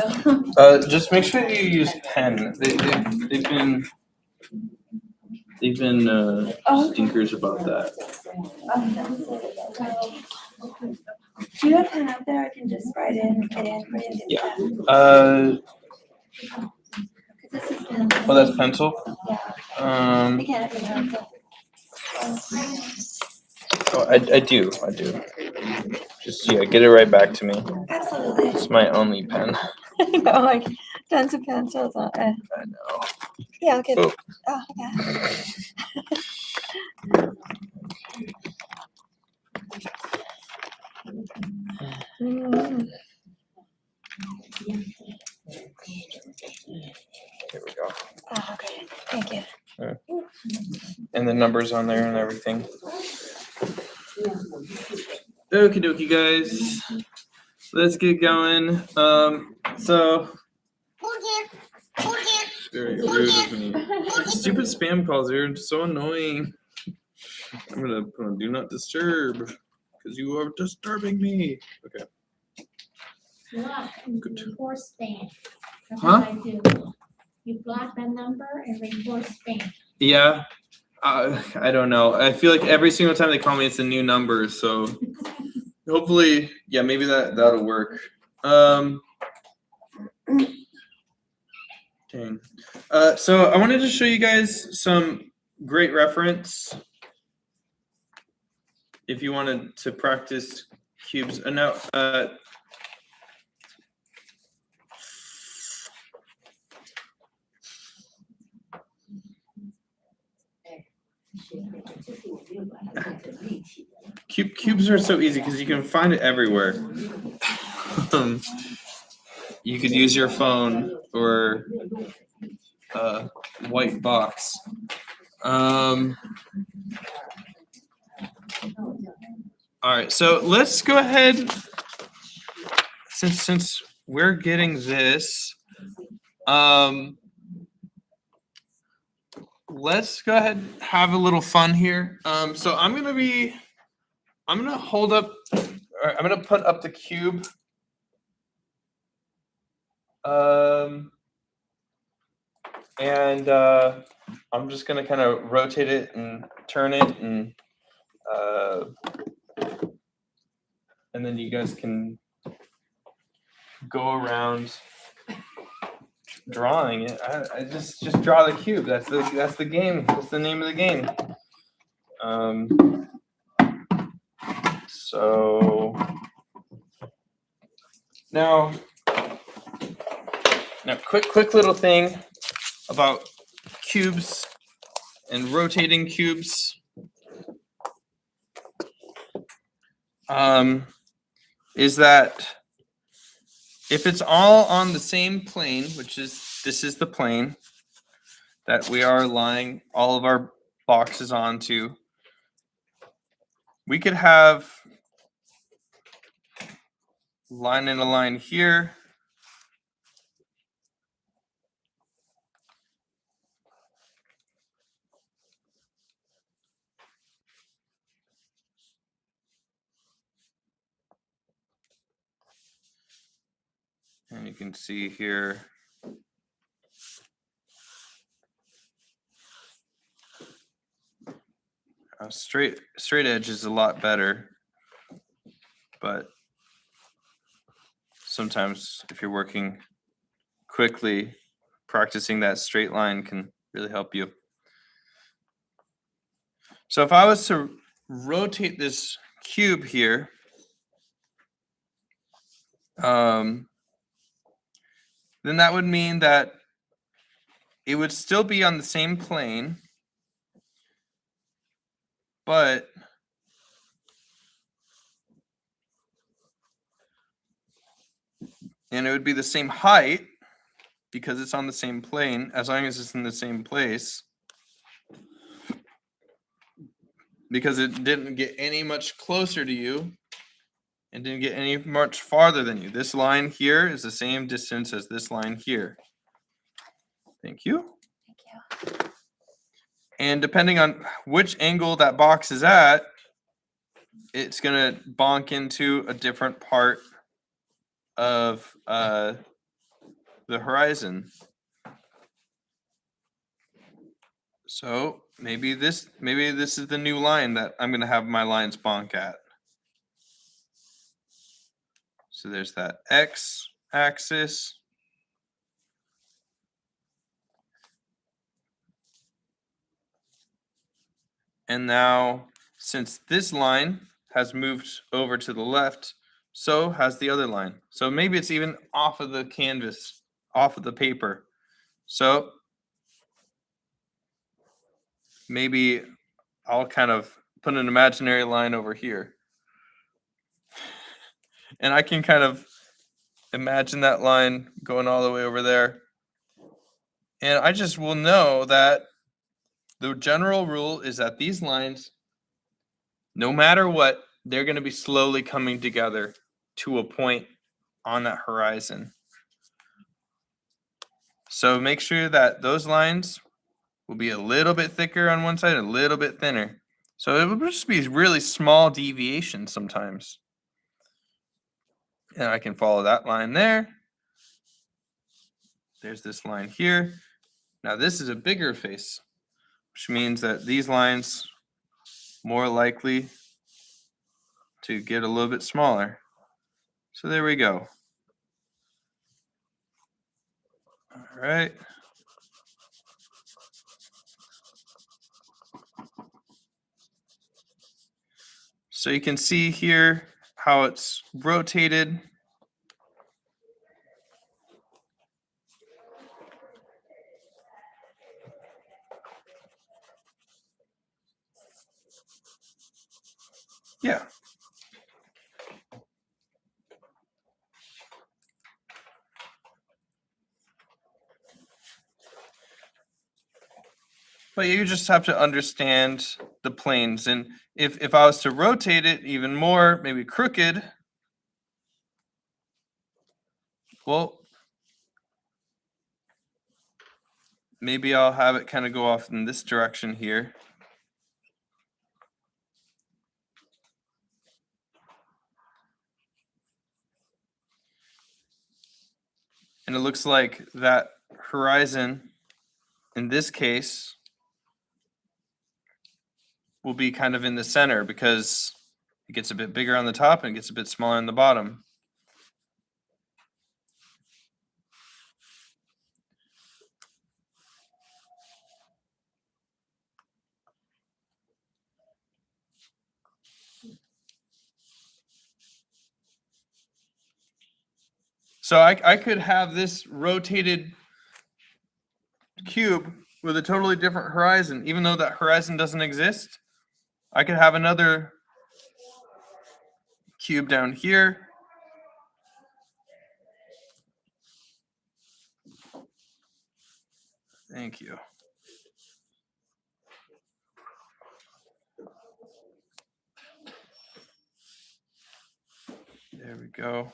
[SPEAKER 1] Just make sure you use pen. They've been stinkers about that.
[SPEAKER 5] Do you have pen up there? I can just write in, get in for you.
[SPEAKER 1] Yeah.
[SPEAKER 5] 'Cause this is pen.
[SPEAKER 1] Oh, that's pencil.
[SPEAKER 5] Again, if you have the-
[SPEAKER 1] Oh, I do. Just get it right back to me.
[SPEAKER 5] Absolutely.
[SPEAKER 1] It's my only pen.
[SPEAKER 5] I know, like tons of pencils on it.
[SPEAKER 1] I know.
[SPEAKER 5] Yeah, I'll get
[SPEAKER 1] Oh.
[SPEAKER 5] it. Oh, okay. Mm,
[SPEAKER 1] Here we go.
[SPEAKER 5] oh, okay, thank you.
[SPEAKER 1] And the numbers on there and everything. Okie dokie, guys. Let's get going. So. Very rude of me. Stupid spam calls are so annoying. I'm gonna put on do not disturb because you are disturbing me. Okay.
[SPEAKER 7] Block and
[SPEAKER 1] Good.
[SPEAKER 7] report spam. That's
[SPEAKER 1] Huh?
[SPEAKER 7] what I do. You block that number and report spam.
[SPEAKER 1] Yeah. I don't know. I feel like every single time they call me, it's a new number. So hopefully, yeah, maybe that'll work. Dang. So I wanted to show you guys some great reference if you wanted to practice cubes. And now,
[SPEAKER 6] 就是我没有把它弄成立体的。
[SPEAKER 1] Cubes are so easy because you can find it everywhere. You could use your phone or a white box. All right, so let's go ahead. Since we're getting this, let's go ahead and have a little fun here. So I'm gonna hold up, or I'm gonna put up the cube. And I'm just gonna kind of rotate it and turn it, and then you guys can go around drawing it. I just draw the cube. That's the game. That's the name of the game. So now quick little thing about cubes and rotating cubes. Is that if it's all on the same plane, which is this is the plane that we are lying all of our boxes onto, we could have line and a line here. And you can see here, a straight edge is a lot better, but sometimes if you're working quickly, practicing that straight line can really help you. So if I was to rotate this cube here, then that would mean that it would still be on the same plane, but and it would be the same height because it's on the same plane as long as it's in the same place, because it didn't get any much closer to you and didn't get any much farther than you. This line here is the same distance as this line here. Thank you.
[SPEAKER 5] Thank you.
[SPEAKER 1] And depending on which angle that box is at, it's gonna bonk into a different part of the horizon. So maybe this is the new line that I'm gonna have my lines bonk at. So there's that X axis. And now, since this line has moved over to the left, so has the other line. So maybe it's even off of the canvas, off of the paper. So maybe I'll kind of put an imaginary line over here. And I can kind of imagine that line going all the way over there. And I just will know that the general rule is that these lines, no matter what, they're going to be slowly coming together to a point on that horizon. So make sure that those lines will be a little bit thicker on one side, a little bit thinner. So it will just be really small deviations sometimes. And I can follow that line there. There's this line here. Now this is a bigger face, which means that these lines more likely to get a little bit smaller. So there we go. All right. So you can see here how it's rotated. Yeah. But you just have to understand the planes. And if I was to rotate it even more, maybe crooked, well, maybe I'll have it kind of go off in this direction here. And it looks like that horizon, in this case, will be kind of in the center because it gets a bit bigger on the top and it gets a bit smaller on the bottom. So I could have this rotated cube with a totally different horizon, even though that horizon doesn't exist. I could have another cube down here. Thank you. There we go.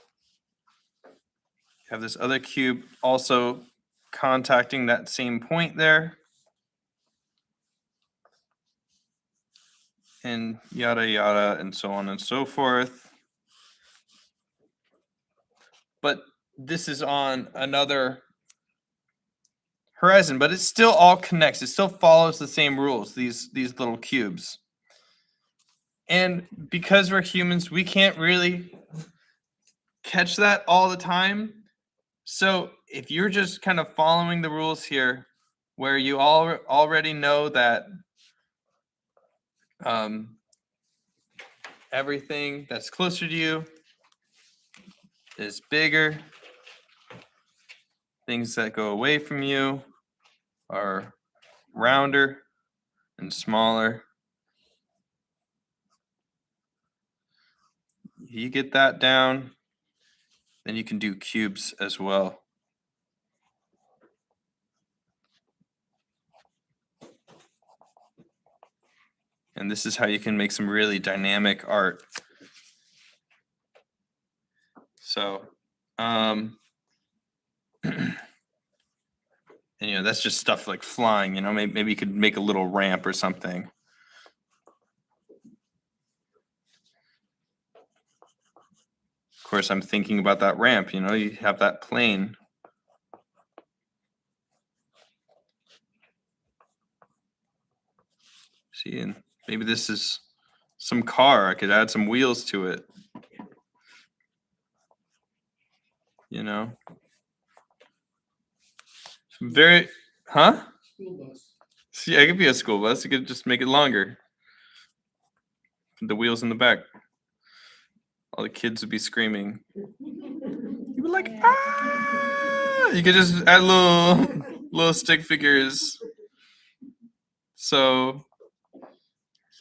[SPEAKER 1] Have this other cube also contacting that same point there. And yada yada and so on and so forth. But this is on another horizon, but it still all connects. It still follows the same rules, these little cubes. And because we're humans, we can't really catch that all the time. So if you're just kind of following the rules here, where you all already know that everything that's closer to you is bigger, things that go away from you are rounder and smaller. You get that down, then you can do cubes as well. And this is how you can make some really dynamic art. So, and that's just stuff like flying, maybe you could make a little ramp or something. Of course, I'm thinking about that ramp, you have that plane. See, and maybe this is some car. I could add some wheels to it. Very, huh?
[SPEAKER 4] School bus.
[SPEAKER 1] See, I could be a school bus. You could just make it longer. Put the wheels in the back. All the kids would be screaming. You'd be like, ah! You could just add little stick figures. So,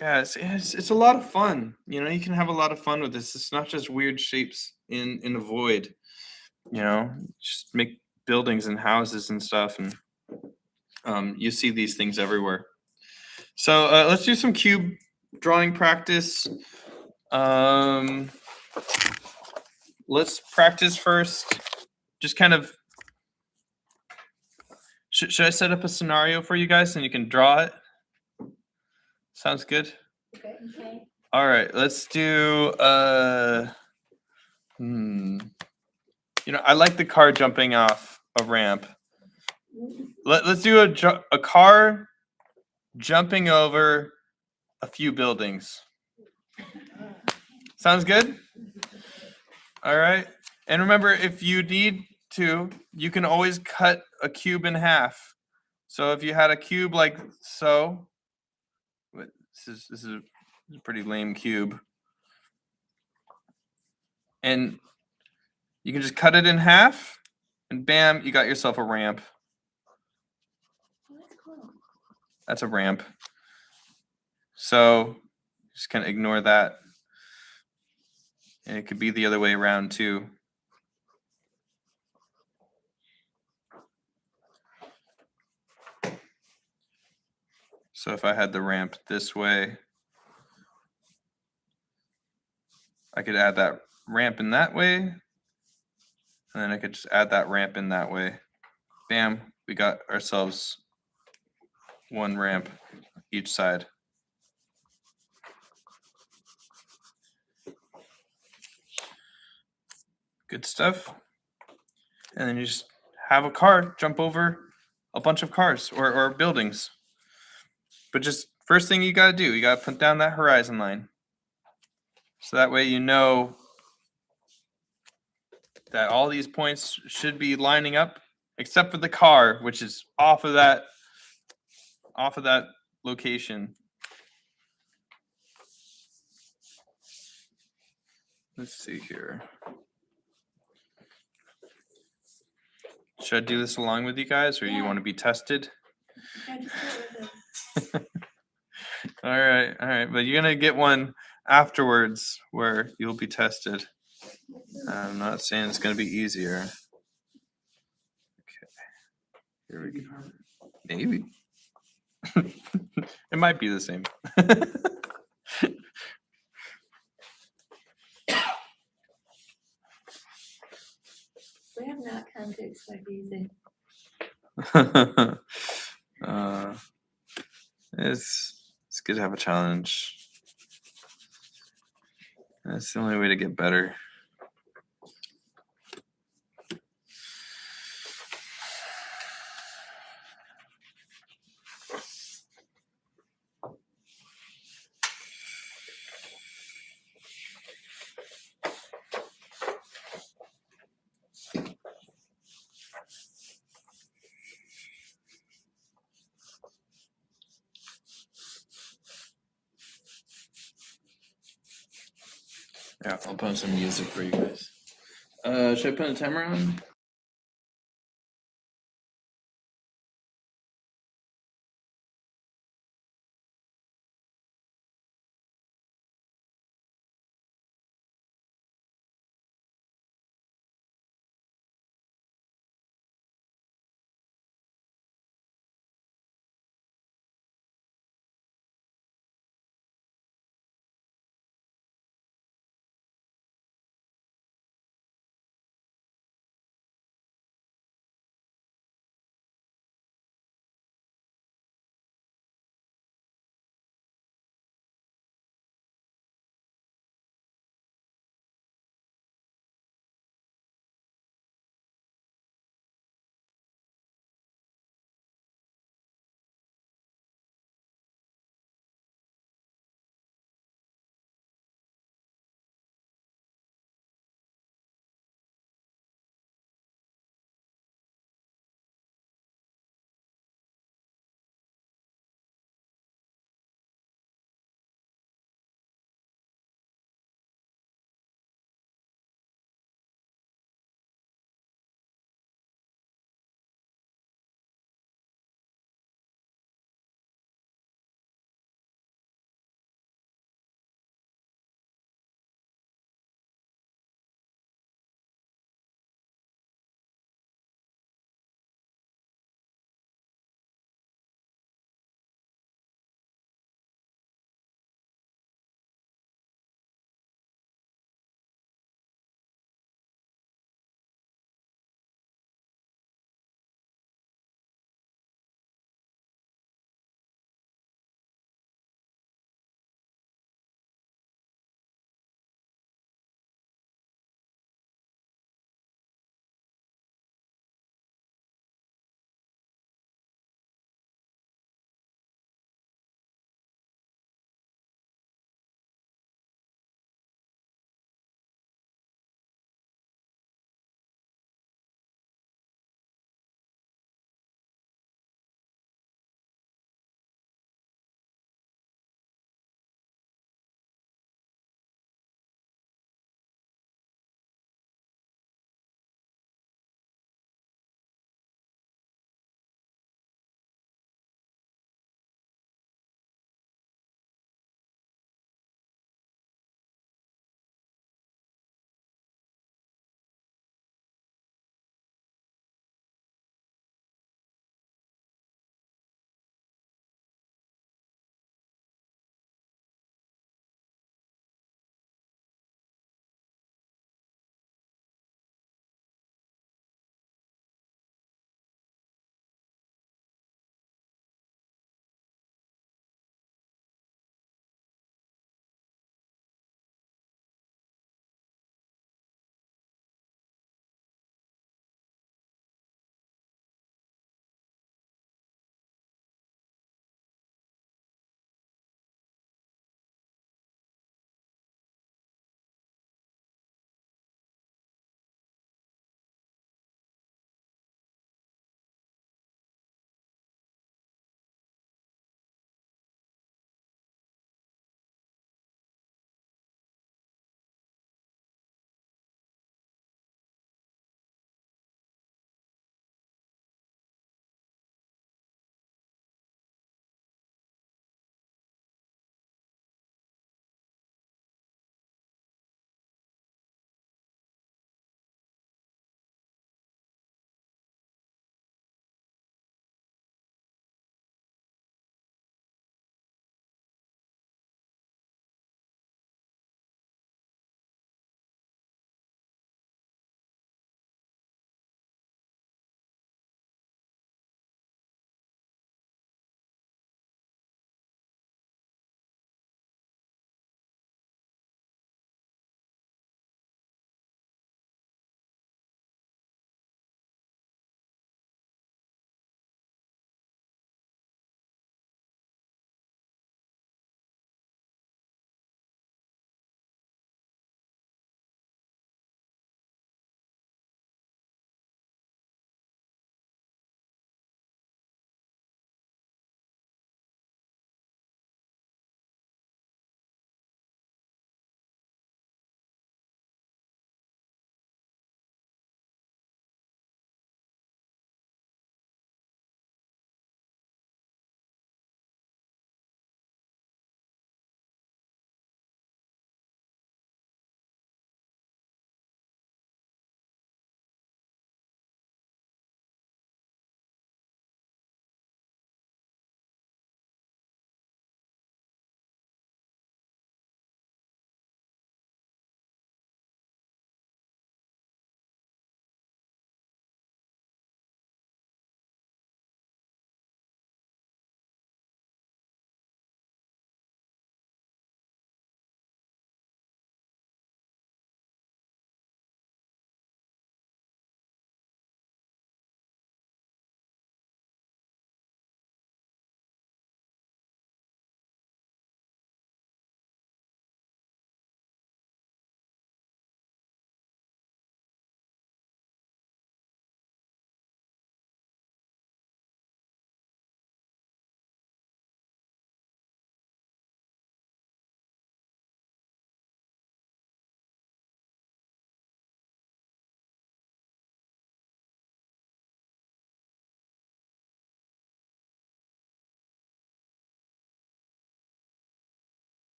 [SPEAKER 1] yeah, it's a lot of fun. You can have a lot of fun with this. It's not just weird shapes in a void. Just make buildings and houses and stuff, and you see these things everywhere. So let's do some cube drawing practice. Let's practice first. Just kind of, should I set up a scenario for you guys and you can draw it? Sounds good.
[SPEAKER 2] Okay.
[SPEAKER 1] All right, let's do I like the car jumping off a ramp. Let's do a car jumping over a few buildings. Sounds good? All right. And remember, if you need to, you can always cut a cube in half. So if you had a cube like so, this is a pretty lame cube. And you can just cut it in half, and bam, you got yourself a ramp. That's a ramp. So just kind of ignore that. And it could be the other way around too. So if I had the ramp this way, I could add that ramp in that way. And then I could just add that ramp in that way. Bam, we got ourselves one ramp each side. Good stuff. And then you just have a car jump over a bunch of cars or buildings. But just first thing you got to do, you got to put down that horizon line. So that way you know that all these points should be lining up except for the car, which is off of that location. Let's see here. Should I do this along with you guys, or you
[SPEAKER 5] Yeah.
[SPEAKER 1] want to be tested?
[SPEAKER 5] Yeah, just do it with us.
[SPEAKER 1] All right. But you're gonna get one afterwards where you'll be tested. I'm not saying it's gonna be easier. Okay. Here we go. Maybe. It might be the same.
[SPEAKER 5] We have not come to expect easy.
[SPEAKER 1] uh, it's good to have a challenge. That's the only way to get better. Yeah, I'll put on some music for you guys. Should I put a timer on?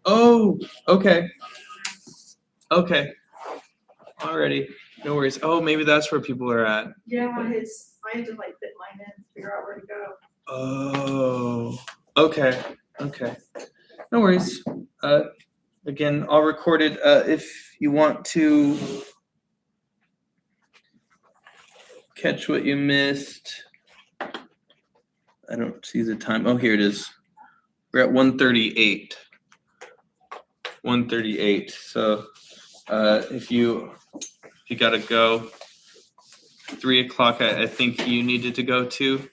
[SPEAKER 1] Oh, okay. Okay. Alrighty. No worries. Oh, maybe that's where people are at.
[SPEAKER 3] Yeah, I had to like fit mine in, figure out where to go.
[SPEAKER 1] Oh. Okay. Okay. No worries. Again, I'll record it. If you want to catch what you missed. I don't see the time. Oh, here it is. We're at 1:38. 1:38. So if you gotta go, 3:00. I think you needed to go too.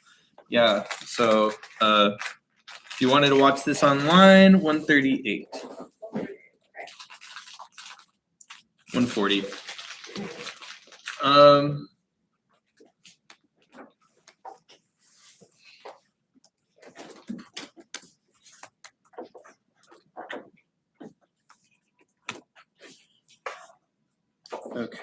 [SPEAKER 1] Yeah. So if you wanted to watch this online, 1:38. 1:40. Okay.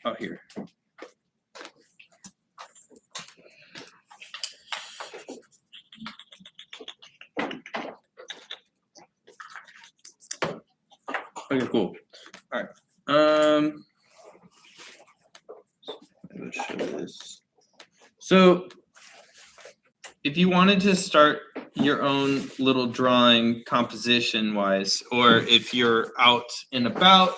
[SPEAKER 1] Oh, here. Okay, cool. All right. Let's show this. So, if you wanted to start your own little drawing composition wise, or if you're out and about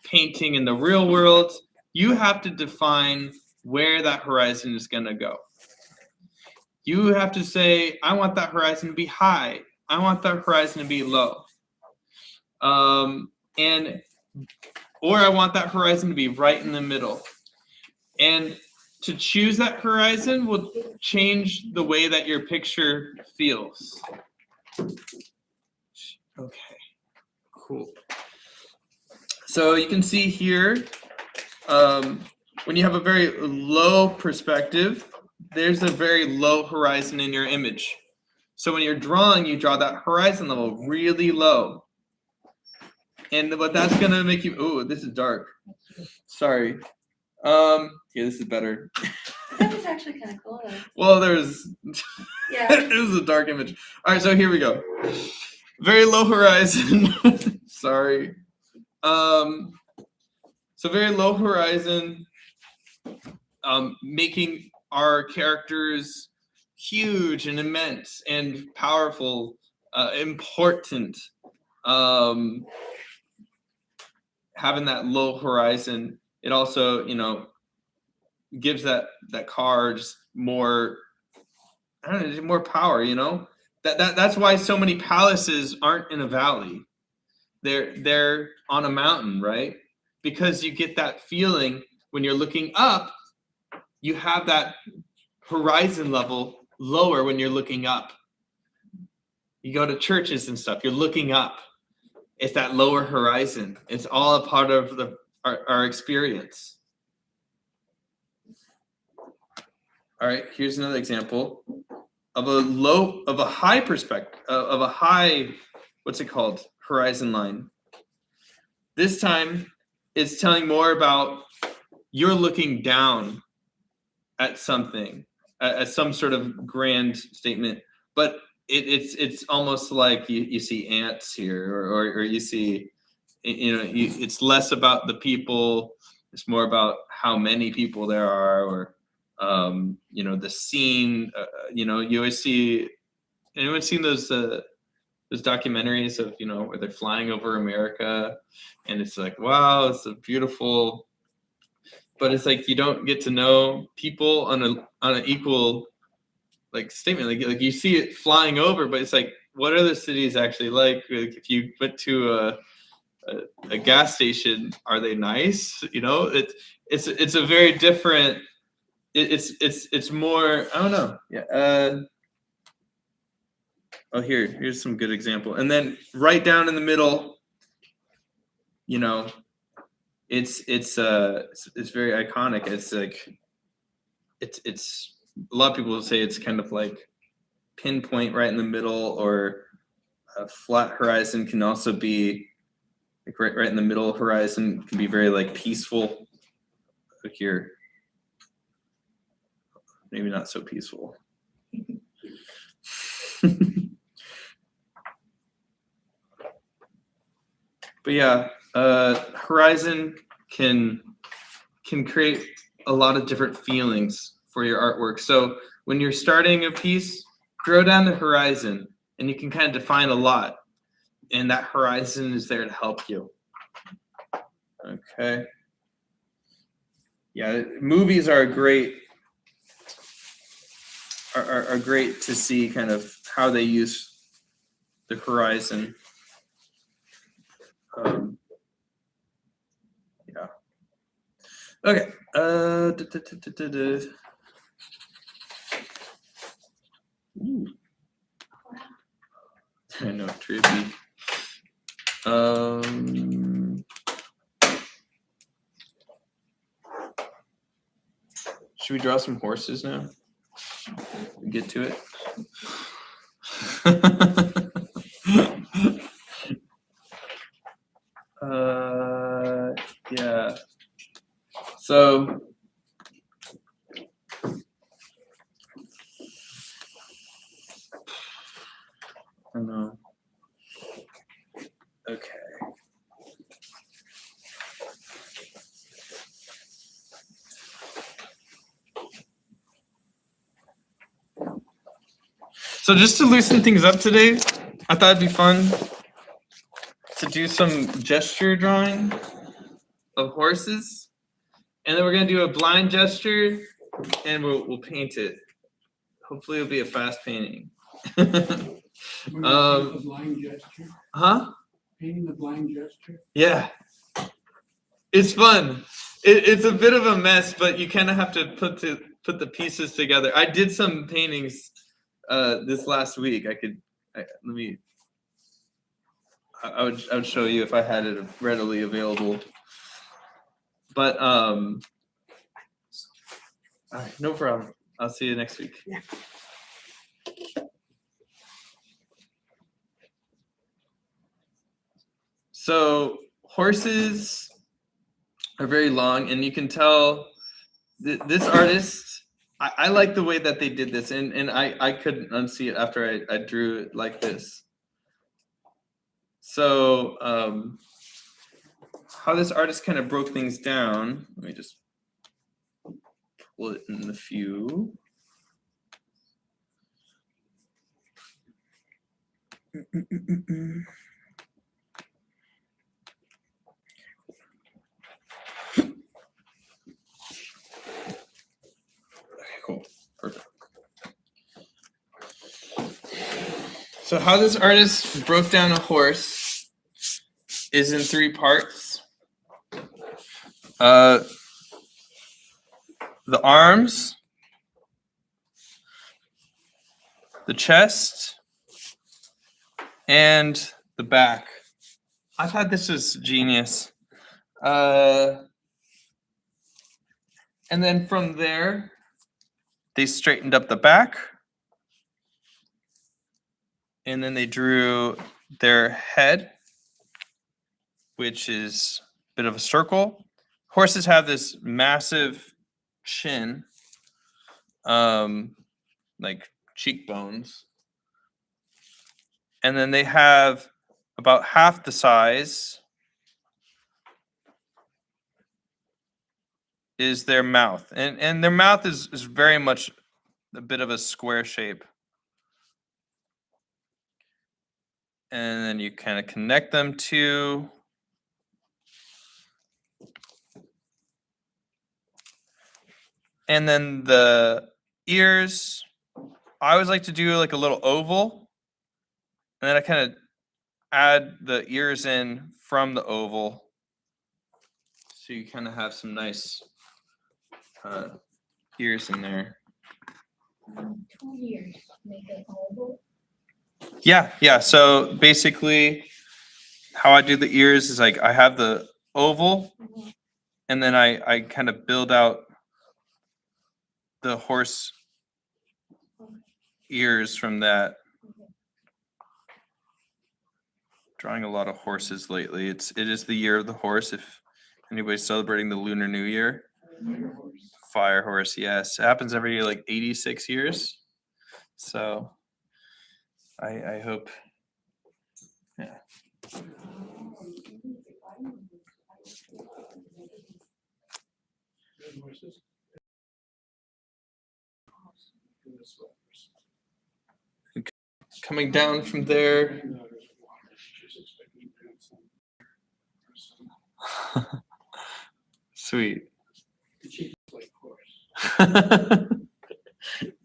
[SPEAKER 1] painting in the real world, you have to define where that horizon is going to go. You have to say, I want that horizon to be high. I want that horizon to be low. Or I want that horizon to be right in the middle. And to choose that horizon will change the way that your picture feels. Okay, cool. So you can see here, when you have a very low perspective, there's a very low horizon in your image. So when you're drawing, you draw that horizon level really low. And what that's gonna make you, oh, this is dark. Sorry. Yeah, this is better.
[SPEAKER 5] That was actually kind of cool. Though.
[SPEAKER 1] Well, there's,
[SPEAKER 5] Yeah.
[SPEAKER 1] it was a dark image. All right, so here we go. Very low horizon. Sorry. So very low horizon, making our characters huge and immense and powerful, important. Having that low horizon, it also, gives that car just more, I don't know, more power, That's why so many palaces aren't in a valley. They're on a mountain, right? Because you get that feeling when you're looking up, you have that horizon level lower when you're looking up. You go to churches and stuff, you're looking up. It's that lower horizon. It's all a part of our experience. All right, here's another example of a high perspective, of a high, what's it called? Horizon line. This time, it's telling more about you're looking down at something, at some sort of grand statement, but it's almost like you see ants here, or you see, it's less about the people, it's more about how many people there are, or the scene. You always see. Anyone seen those documentaries of where they're flying over America, and it's like, wow, it's a beautiful, but it's like you don't get to know people on an equal statement. Like you see it flying over, but it's like, what are the cities actually like? Like if you went to a gas station, are they nice? It's a very different. It's more, I don't know. Yeah. Here's some good example. And then right down in the middle, it's very iconic. It's like it's a lot of people will say it's kind of like pinpoint right in the middle, or a flat horizon can also be like right in the middle. Horizon can be very like peaceful. here. Maybe not so peaceful. But yeah, Horizon can create a lot of different feelings for your artwork. So when you're starting a piece, throw down the horizon, and you can kind of define a lot. And that horizon is there to help you. Okay. Yeah, movies are great. Are great to see kind of how they use the horizon. Yeah. Okay. Ooh. I know, trippy. Should we draw some horses now? Get to it. Yeah. So I don't know. Okay. So just to loosen things up today, I thought it'd be fun to do some gesture drawing of horses. And then we're gonna do a blind gesture and we'll paint it. Hopefully it'll be a fast painting.
[SPEAKER 4] The blind gesture,
[SPEAKER 1] Huh?
[SPEAKER 4] painting the blind gesture.
[SPEAKER 1] Yeah. It's fun. It's a bit of a mess, but you kind of have to put the pieces together. I did some paintings this last week. I would show you if I had it readily available. But all right, no problem. I'll see you next week.
[SPEAKER 2] Yeah.
[SPEAKER 1] So horses are very long, and you can tell this artist, I like the way that they did this, and I couldn't unsee it after I drew it like this. So how this artist kind of broke things down, let me just pull it in the view. Cool, perfect. So how this artist broke down a horse is in 3 parts. The arms, the chest, and the back. I thought this was genius. And then from there, they straightened up the back. And then they drew their head, which is a bit of a circle. Horses have this massive chin, like cheekbones. And then they have about half the size is their mouth. And their mouth is very much a bit of a square shape. And then you kind of connect them to and then the ears, I always like to do like a little oval. And then I kind of add the ears in from the oval. So you kind of have some nice ears in there.
[SPEAKER 7] 2 years, make an oval.
[SPEAKER 1] Yeah. So basically, how I do the ears is like I have the oval, and then I kind of build out the horse ears from that. Drawing a lot of horses lately. It is the year of the horse. If anybody's celebrating the Lunar New Year,
[SPEAKER 4] Fire horse.
[SPEAKER 1] Fire horse, yes. It happens every like 86 years. So I hope. Yeah.
[SPEAKER 4] Red horses. And this one.
[SPEAKER 1] Coming down from there.
[SPEAKER 4] Granddaughter's water, she's expecting grandson.
[SPEAKER 1] Sweet.
[SPEAKER 4] And she looks like horse.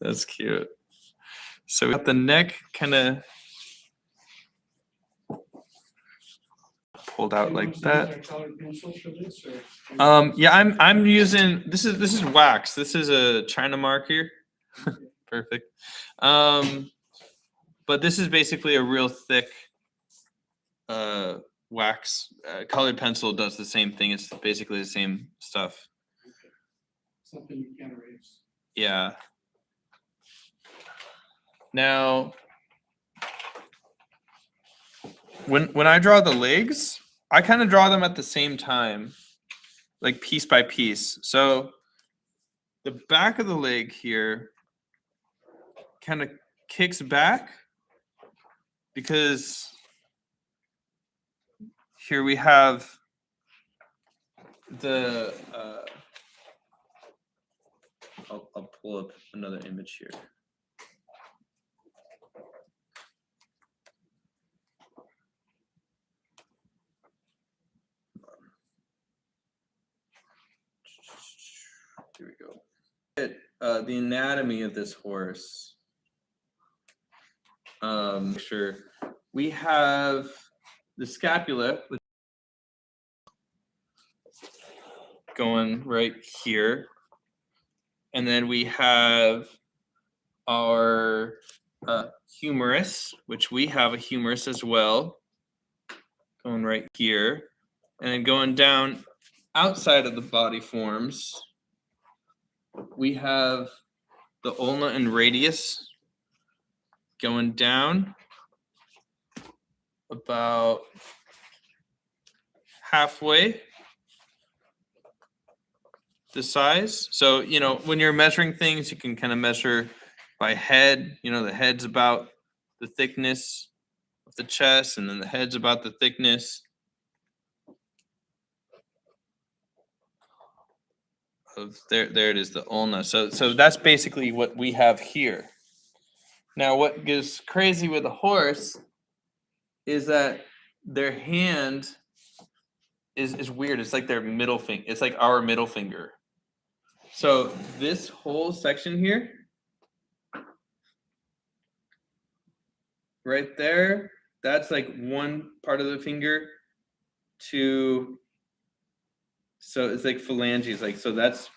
[SPEAKER 1] That's cute. So we got the neck kind of pulled out like that.
[SPEAKER 4] Colored pencils for this or?
[SPEAKER 1] Yeah, I'm using this is wax. This is a China mark here. Perfect. But this is basically a real thick wax. Colored pencil does the same thing. It's basically the same stuff.
[SPEAKER 4] Something you can't erase.
[SPEAKER 1] Yeah. Now, when I draw the legs, I kind of draw them at the same time, like piece by piece. So the back of the leg here kind of kicks back because here we have the I'll pull up another image here. Here we go. The anatomy of this horse. Sure. We have the scapula going right here. And then we have our humerus, which we have a humerus as well, going right here. And then going down outside of the body forms, we have the ulna and radius going down about halfway the size. So, you know, when you're measuring things, you can kind of measure by head. You know, the head's about the thickness of the chest, and then the head's about the thickness of there it is, the ulna. So that's basically what we have here. Now what gets crazy with a horse is that their hand is weird. It's like their middle finger. It's like our middle finger. So this whole section here, right there, that's like one part of the finger to, so it's like phalanges, like, so that's,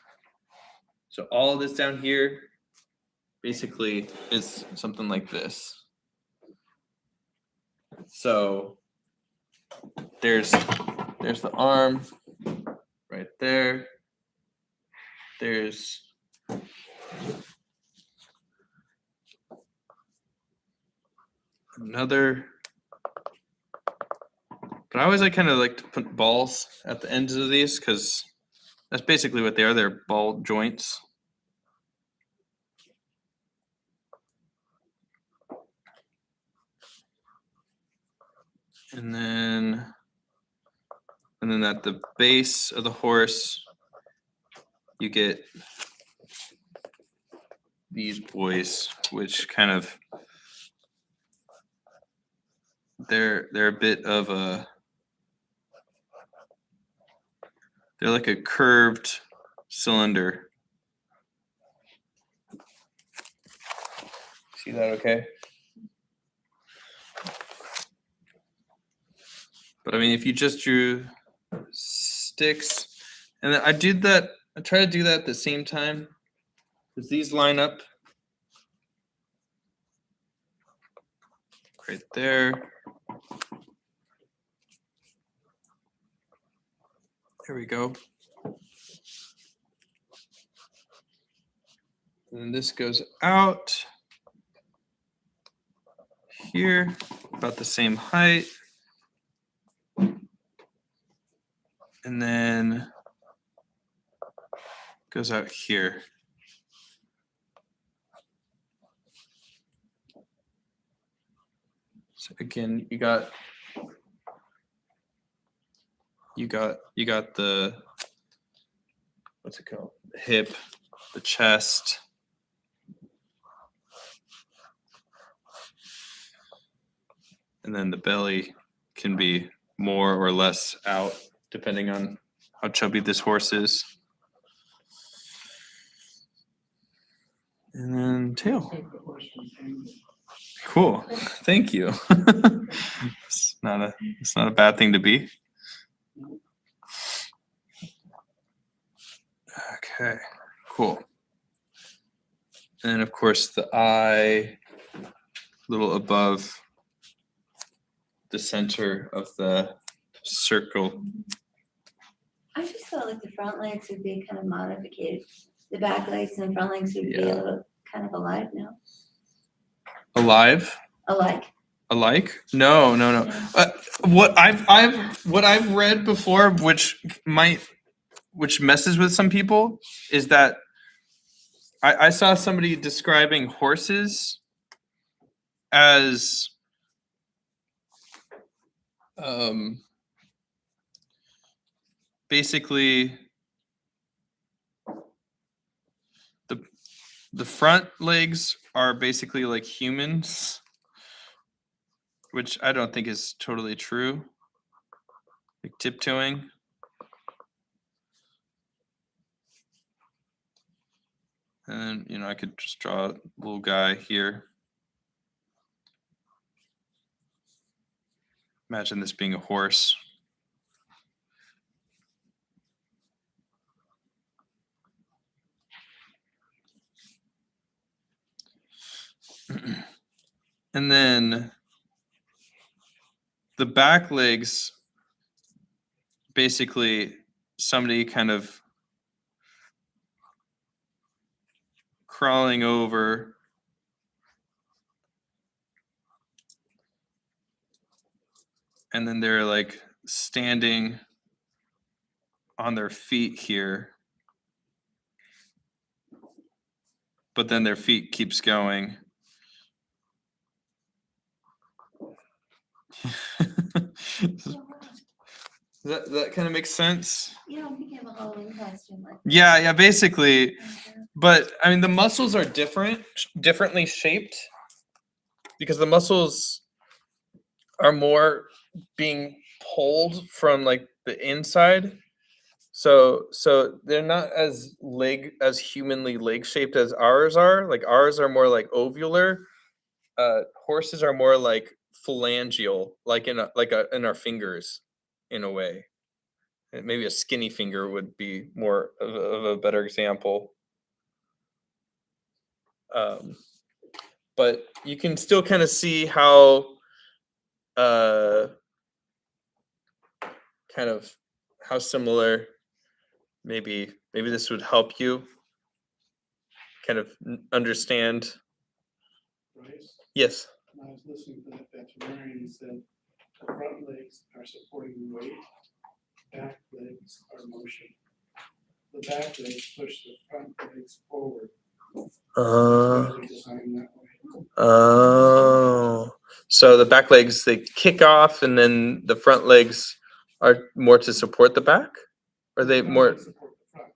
[SPEAKER 1] so all of this down here basically is something like this. So there's the arm right there. There's another, but I always kind of like to put balls at the ends of these because that's basically what they are. They're ball joints. And then at the base of the horse, you get these boys, which kind of, they're a bit of a, they're like a curved cylinder. See that okay? But I mean, if you just drew sticks, and then I did that, I try to do that at the same time, because these line up right there. There we go. And then this goes out here, about the same height. And then goes out here. So again, you got the, what's it called? The hip, the chest. And then the belly can be more or less out depending on how chubby this horse is. And then tail.
[SPEAKER 4] Take the horse from Angle.
[SPEAKER 1] Cool. Thank you. It's not a bad thing to be. Okay, cool. And of course the eye, a little above the center of the circle.
[SPEAKER 5] I just felt like the front legs would be kind of modified. The back legs and front legs would be a
[SPEAKER 1] Yeah.
[SPEAKER 5] little kind of alive now.
[SPEAKER 1] Alive?
[SPEAKER 5] Alike.
[SPEAKER 1] Alike? No. What I've read before, which messes with some people, is that I saw somebody describing horses as basically the front legs are basically like humans, which I don't think is totally true. Like tiptoeing. And then, I could just draw a little guy here. Imagine this being a horse. And then the back legs, basically somebody kind of crawling over and then they're like standing on their feet here, but then their feet keeps going. Does that kind of makes sense?
[SPEAKER 5] You know, I'm thinking of a Halloween costume like.
[SPEAKER 1] Yeah, basically. But I mean, the muscles are differently shaped because the muscles are more being pulled from like the inside. So they're not as humanly leg shaped as ours are. Like ours are more like ovular. Horses are more like phalangeal, like in our fingers, in a way. And maybe a skinny finger would be more of a better example. But you can still kind of see how how similar maybe this would help you kind of understand.
[SPEAKER 4] Bryce,
[SPEAKER 1] Yes.
[SPEAKER 4] when I was listening to that veterinarian, he said the front legs are supporting the weight, back legs are motion. The back legs push the front legs forward. They're designed that way.
[SPEAKER 1] Oh. So the back legs, they kick off and then the front legs are more to support the back? Or are they
[SPEAKER 4] Front
[SPEAKER 1] more?
[SPEAKER 4] legs support the front.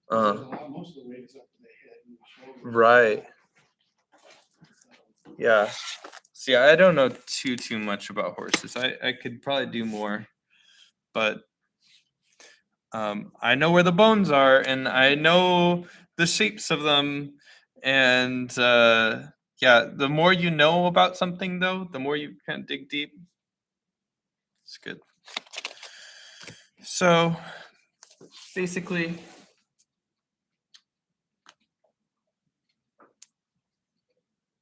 [SPEAKER 4] There's a lot- Most of the weight is up to the head and the shoulders.
[SPEAKER 1] Right.
[SPEAKER 4] So,
[SPEAKER 1] Yeah. See, I don't know too much about horses. I could probably do more, but I know where the bones are and I know the shapes of them. And yeah, the more you know about something, though, the more you kind of dig deep. It's good. So basically,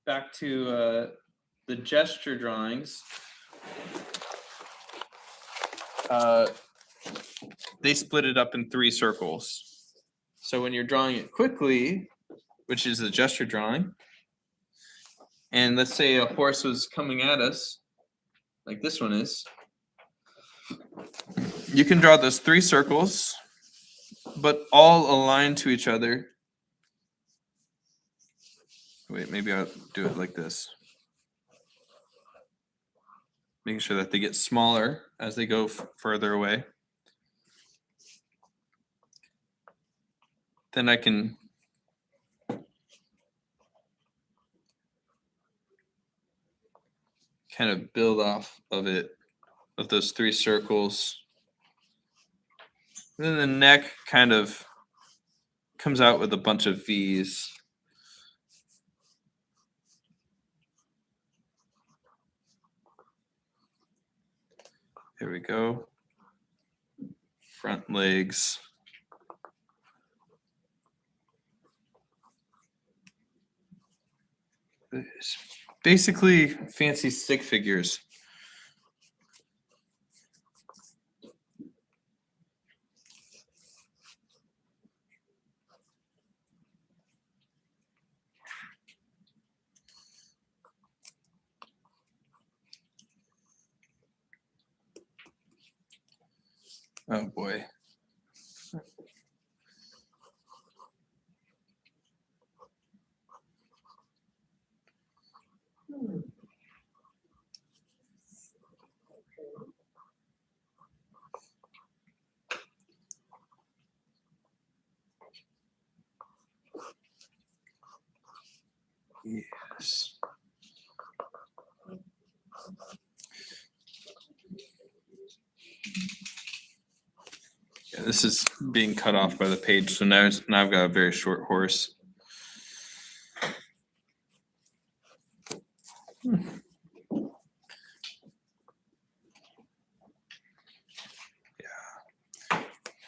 [SPEAKER 1] back to the gesture drawings. They split it up in 3 circles. So when you're drawing it quickly, which is a gesture drawing, and let's say a horse was coming at us, like this one is, you can draw those 3 circles, but all aligned to each other. Wait, maybe I'll do it like this. Making sure that they get smaller as they go further away. Then I can kind of build off of it, of those 3 circles. And then the neck kind of comes out with a bunch of V's. There we go. Front legs. It's basically fancy stick figures. Oh boy. Yes. Yeah, this is being cut off by the page, so now I've got a very short horse. Yeah,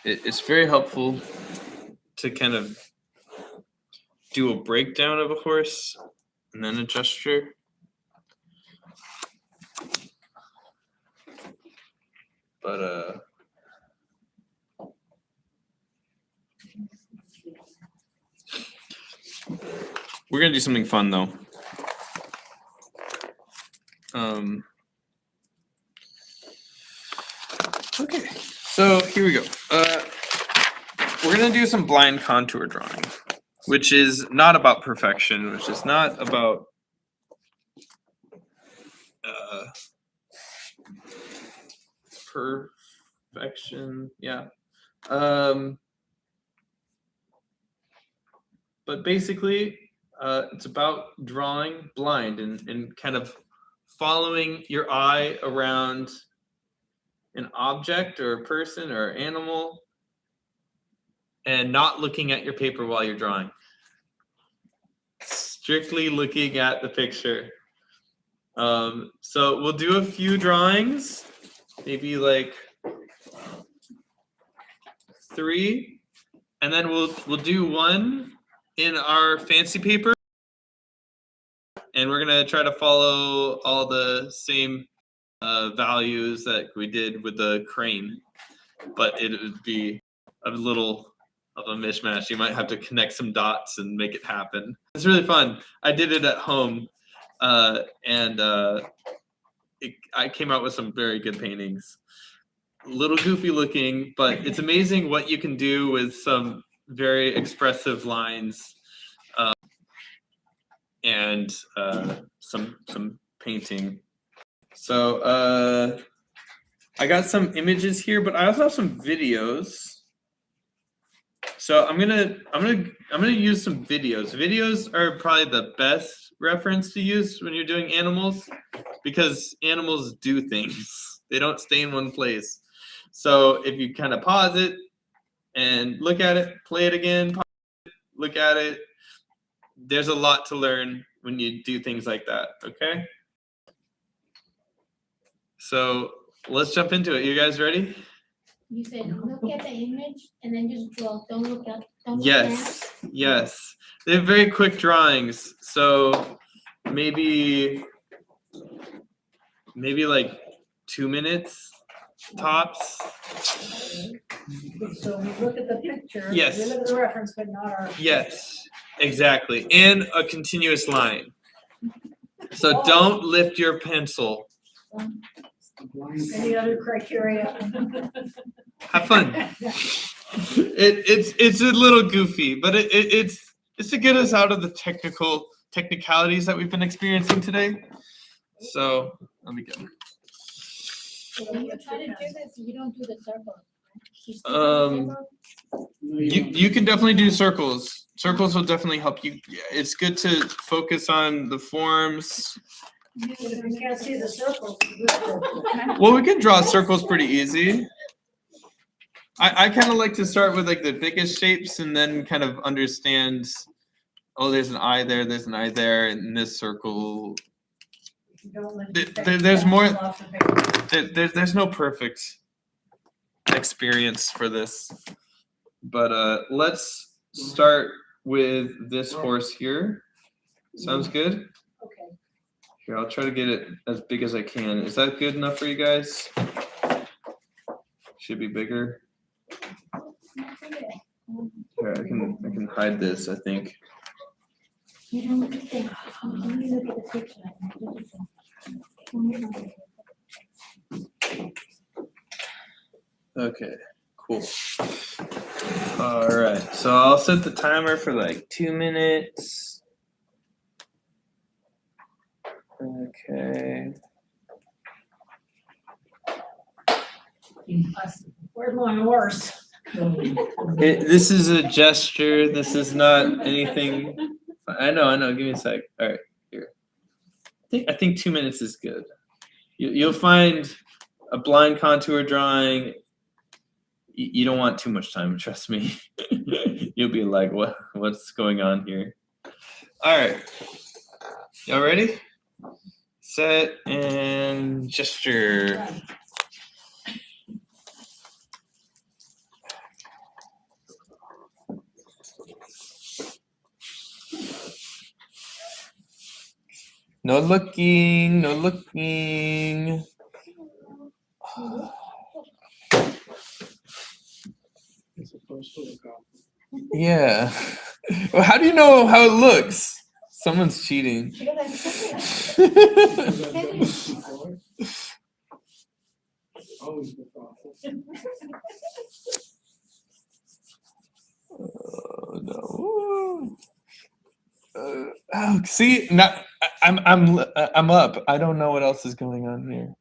[SPEAKER 1] it's very helpful to kind of do a breakdown of a horse and then a gesture. But we're gonna do something fun though. Okay, so here we go. We're gonna do some blind contour drawing, which is not about perfection, which is not about perfection. Yeah. But basically, it's about drawing blind and kind of following your eye around an object or a person or animal and not looking at your paper while you're drawing. Strictly looking at the picture. So we'll do a few drawings, maybe like 3, and then we'll do one in our fancy paper, and we're gonna try to follow all the same values that we did with the crane, but it would be a little of a mishmash. You might have to connect some dots and make it happen. It's really fun. I did it at home, and I came out with some very good paintings. A little goofy looking, but it's amazing what you can do with some very expressive lines and some painting. So I got some images here, but I also have some videos. So I'm gonna use some videos. Videos are probably the best reference to use when you're doing animals, because animals do things. They don't stay in one place. So if you kind of pause it and look at it, play it again, pause it, look at it, there's a lot to learn when you do things like that, okay? So let's jump into it. You guys ready?
[SPEAKER 7] You said, look at the image and then just draw, don't look at.
[SPEAKER 1] Yes, yes. They have very quick drawings. So maybe like 2 minutes tops.
[SPEAKER 2] So we look at the picture.
[SPEAKER 1] Yes.
[SPEAKER 2] We look at the reference, but not our.
[SPEAKER 1] Yes, exactly. And a continuous line. So don't lift your pencil.
[SPEAKER 2] Any other criteria?
[SPEAKER 1] Have fun. It's a little goofy, but it's to get us out of the technicalities that we've been experiencing today. So let me go.
[SPEAKER 7] When you try to do this, you don't do the circle. You stick to the
[SPEAKER 1] Um,
[SPEAKER 7] circle.
[SPEAKER 1] You can definitely do circles. Circles will definitely help you. It's good to focus on the forms.
[SPEAKER 2] If you can't see the circles.
[SPEAKER 1] Well, we can draw circles pretty easy. I kind of like to start with like the biggest shapes and then kind of understand, oh, there's an eye there, there's an eye there, and this circle. There's more. There's no perfect experience for this. But let's start with this horse here. Sounds good?
[SPEAKER 2] Okay.
[SPEAKER 1] Here, I'll try to get it as big as I can. Is that good enough for you guys? Should be bigger. Here, I can hide this, I think.
[SPEAKER 7] You don't look at the, you look at the picture.
[SPEAKER 1] Okay, cool. All right, so I'll set the timer for like 2 minutes. Okay.
[SPEAKER 2] Where's my horse?
[SPEAKER 1] This is a gesture. This is not anything. I know. Give me a sec. All right, here. I think 2 minutes is good. You'll find a blind contour drawing. You don't want too much time. Trust me. You'll be like, what's going on here? All right. Y'all ready? Set and gesture. No looking, no looking.
[SPEAKER 4] It's supposed to look off.
[SPEAKER 1] Yeah. Well, how do you know how it looks? Someone's cheating.
[SPEAKER 4] Because I've done this before. Always look awful.
[SPEAKER 1] Oh no. Oh, see, not. I'm up. I don't know what else is going on here.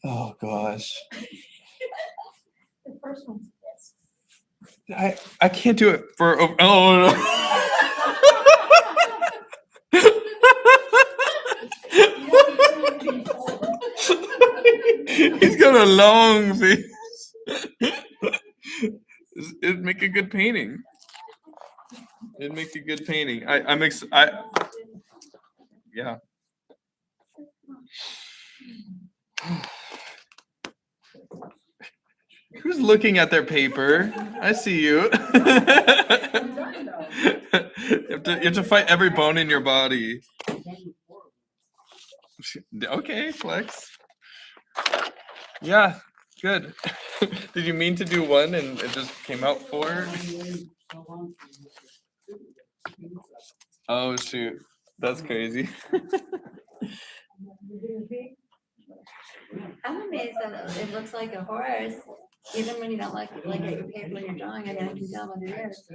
[SPEAKER 1] Oh gosh.
[SPEAKER 7] The first one's this.
[SPEAKER 1] I can't do it for. Oh no. He's got a long face. It'd make a good painting. It'd make a good painting. Yeah. Who's looking at their paper? I see you. You have to fight every bone in your body. Okay, flex. Yeah, good. Did you mean to do one and it just came out four? Oh shoot, that's crazy.
[SPEAKER 5] I'm amazed that it looks like a horse, even when you don't like at your paper when you're drawing it, I can tell what it is.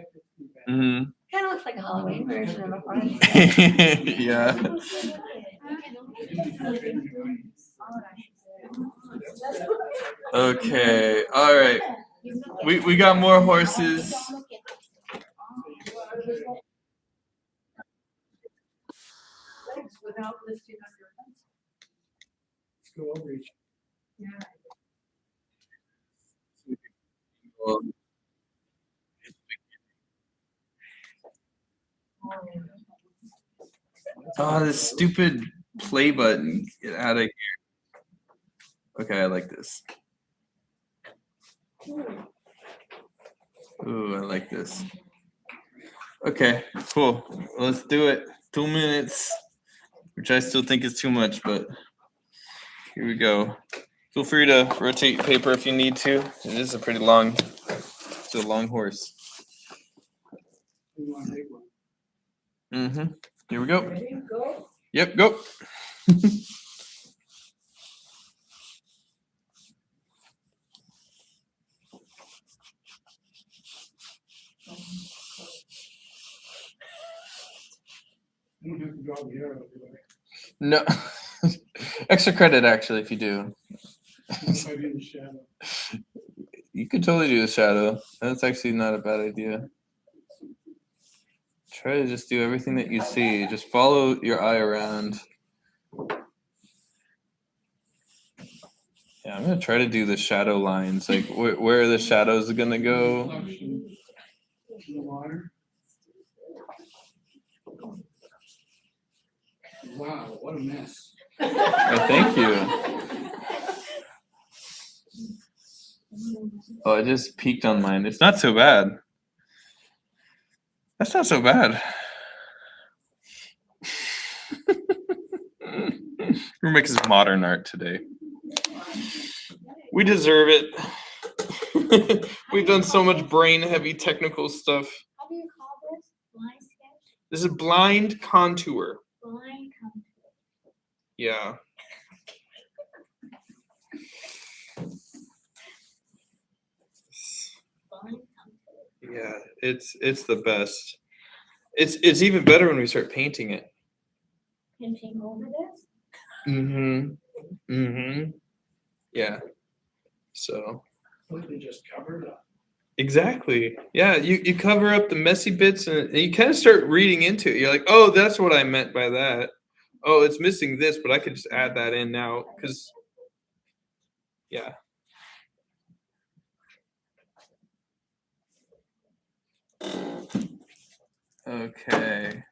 [SPEAKER 1] Hmm.
[SPEAKER 5] Kind of looks like a Halloween version of a horse.
[SPEAKER 1] Yeah. Okay. All right. We got more horses.
[SPEAKER 3] Legs without lifting up your pencil.
[SPEAKER 4] Let's go over each.
[SPEAKER 1] Oh, this stupid play button. Get out of here. Okay, I like this. Ooh, I like this. Okay, cool. Let's do it. 2 minutes, which I still think is too much, but here we go. Feel free to rotate paper if you need to. It is a pretty long, it's a long horse.
[SPEAKER 4] We want to make one.
[SPEAKER 1] Mm-hmm. Here we go.
[SPEAKER 2] Ready, go.
[SPEAKER 1] Yep, go.
[SPEAKER 4] You don't have to draw the arrow, do I?
[SPEAKER 1] No, extra credit actually if you do.
[SPEAKER 4] If I do the shadow.
[SPEAKER 1] You could totally do a shadow. That's actually not a bad idea. Try to just do everything that you see. Just follow your eye around. Yeah, I'm gonna try to do the shadow lines. Like where are the shadows gonna go?
[SPEAKER 4] Reflection in the water. Wow, what a mess.
[SPEAKER 1] Oh, thank you. Oh, I just peeked on mine. It's not so bad. That's not so bad. We're making some modern art today. We deserve it. We've done so much brain heavy technical stuff.
[SPEAKER 7] How do you call this? Blind sketch?
[SPEAKER 1] This is blind contour.
[SPEAKER 7] Blind contour.
[SPEAKER 1] Yeah.
[SPEAKER 7] Blind contour.
[SPEAKER 1] Yeah, it's the best. It's even better when we start painting it.
[SPEAKER 7] Painting over this?
[SPEAKER 1] Mm-hmm. Mm-hmm. Yeah. So
[SPEAKER 4] Completely just covered up.
[SPEAKER 1] exactly. Yeah, you cover up the messy bits and you kind of start reading into it. You're like, oh, that's what I meant by that. Oh, it's missing this, but I could just add that in now because yeah. Okay.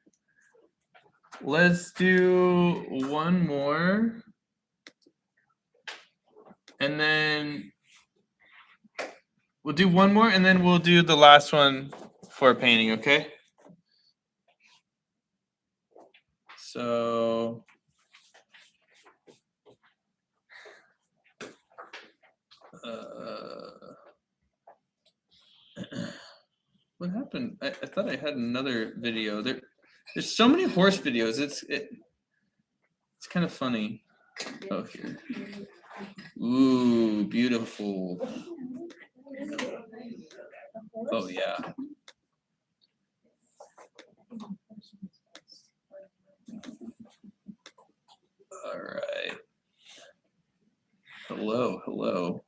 [SPEAKER 1] Let's do one more. And then we'll do one more and then we'll do the last one for painting, okay? So what happened? I thought I had another video. There's so many horse videos. It's kind of funny. Oh, here. Ooh, beautiful. Oh yeah. All right. Hello, hello.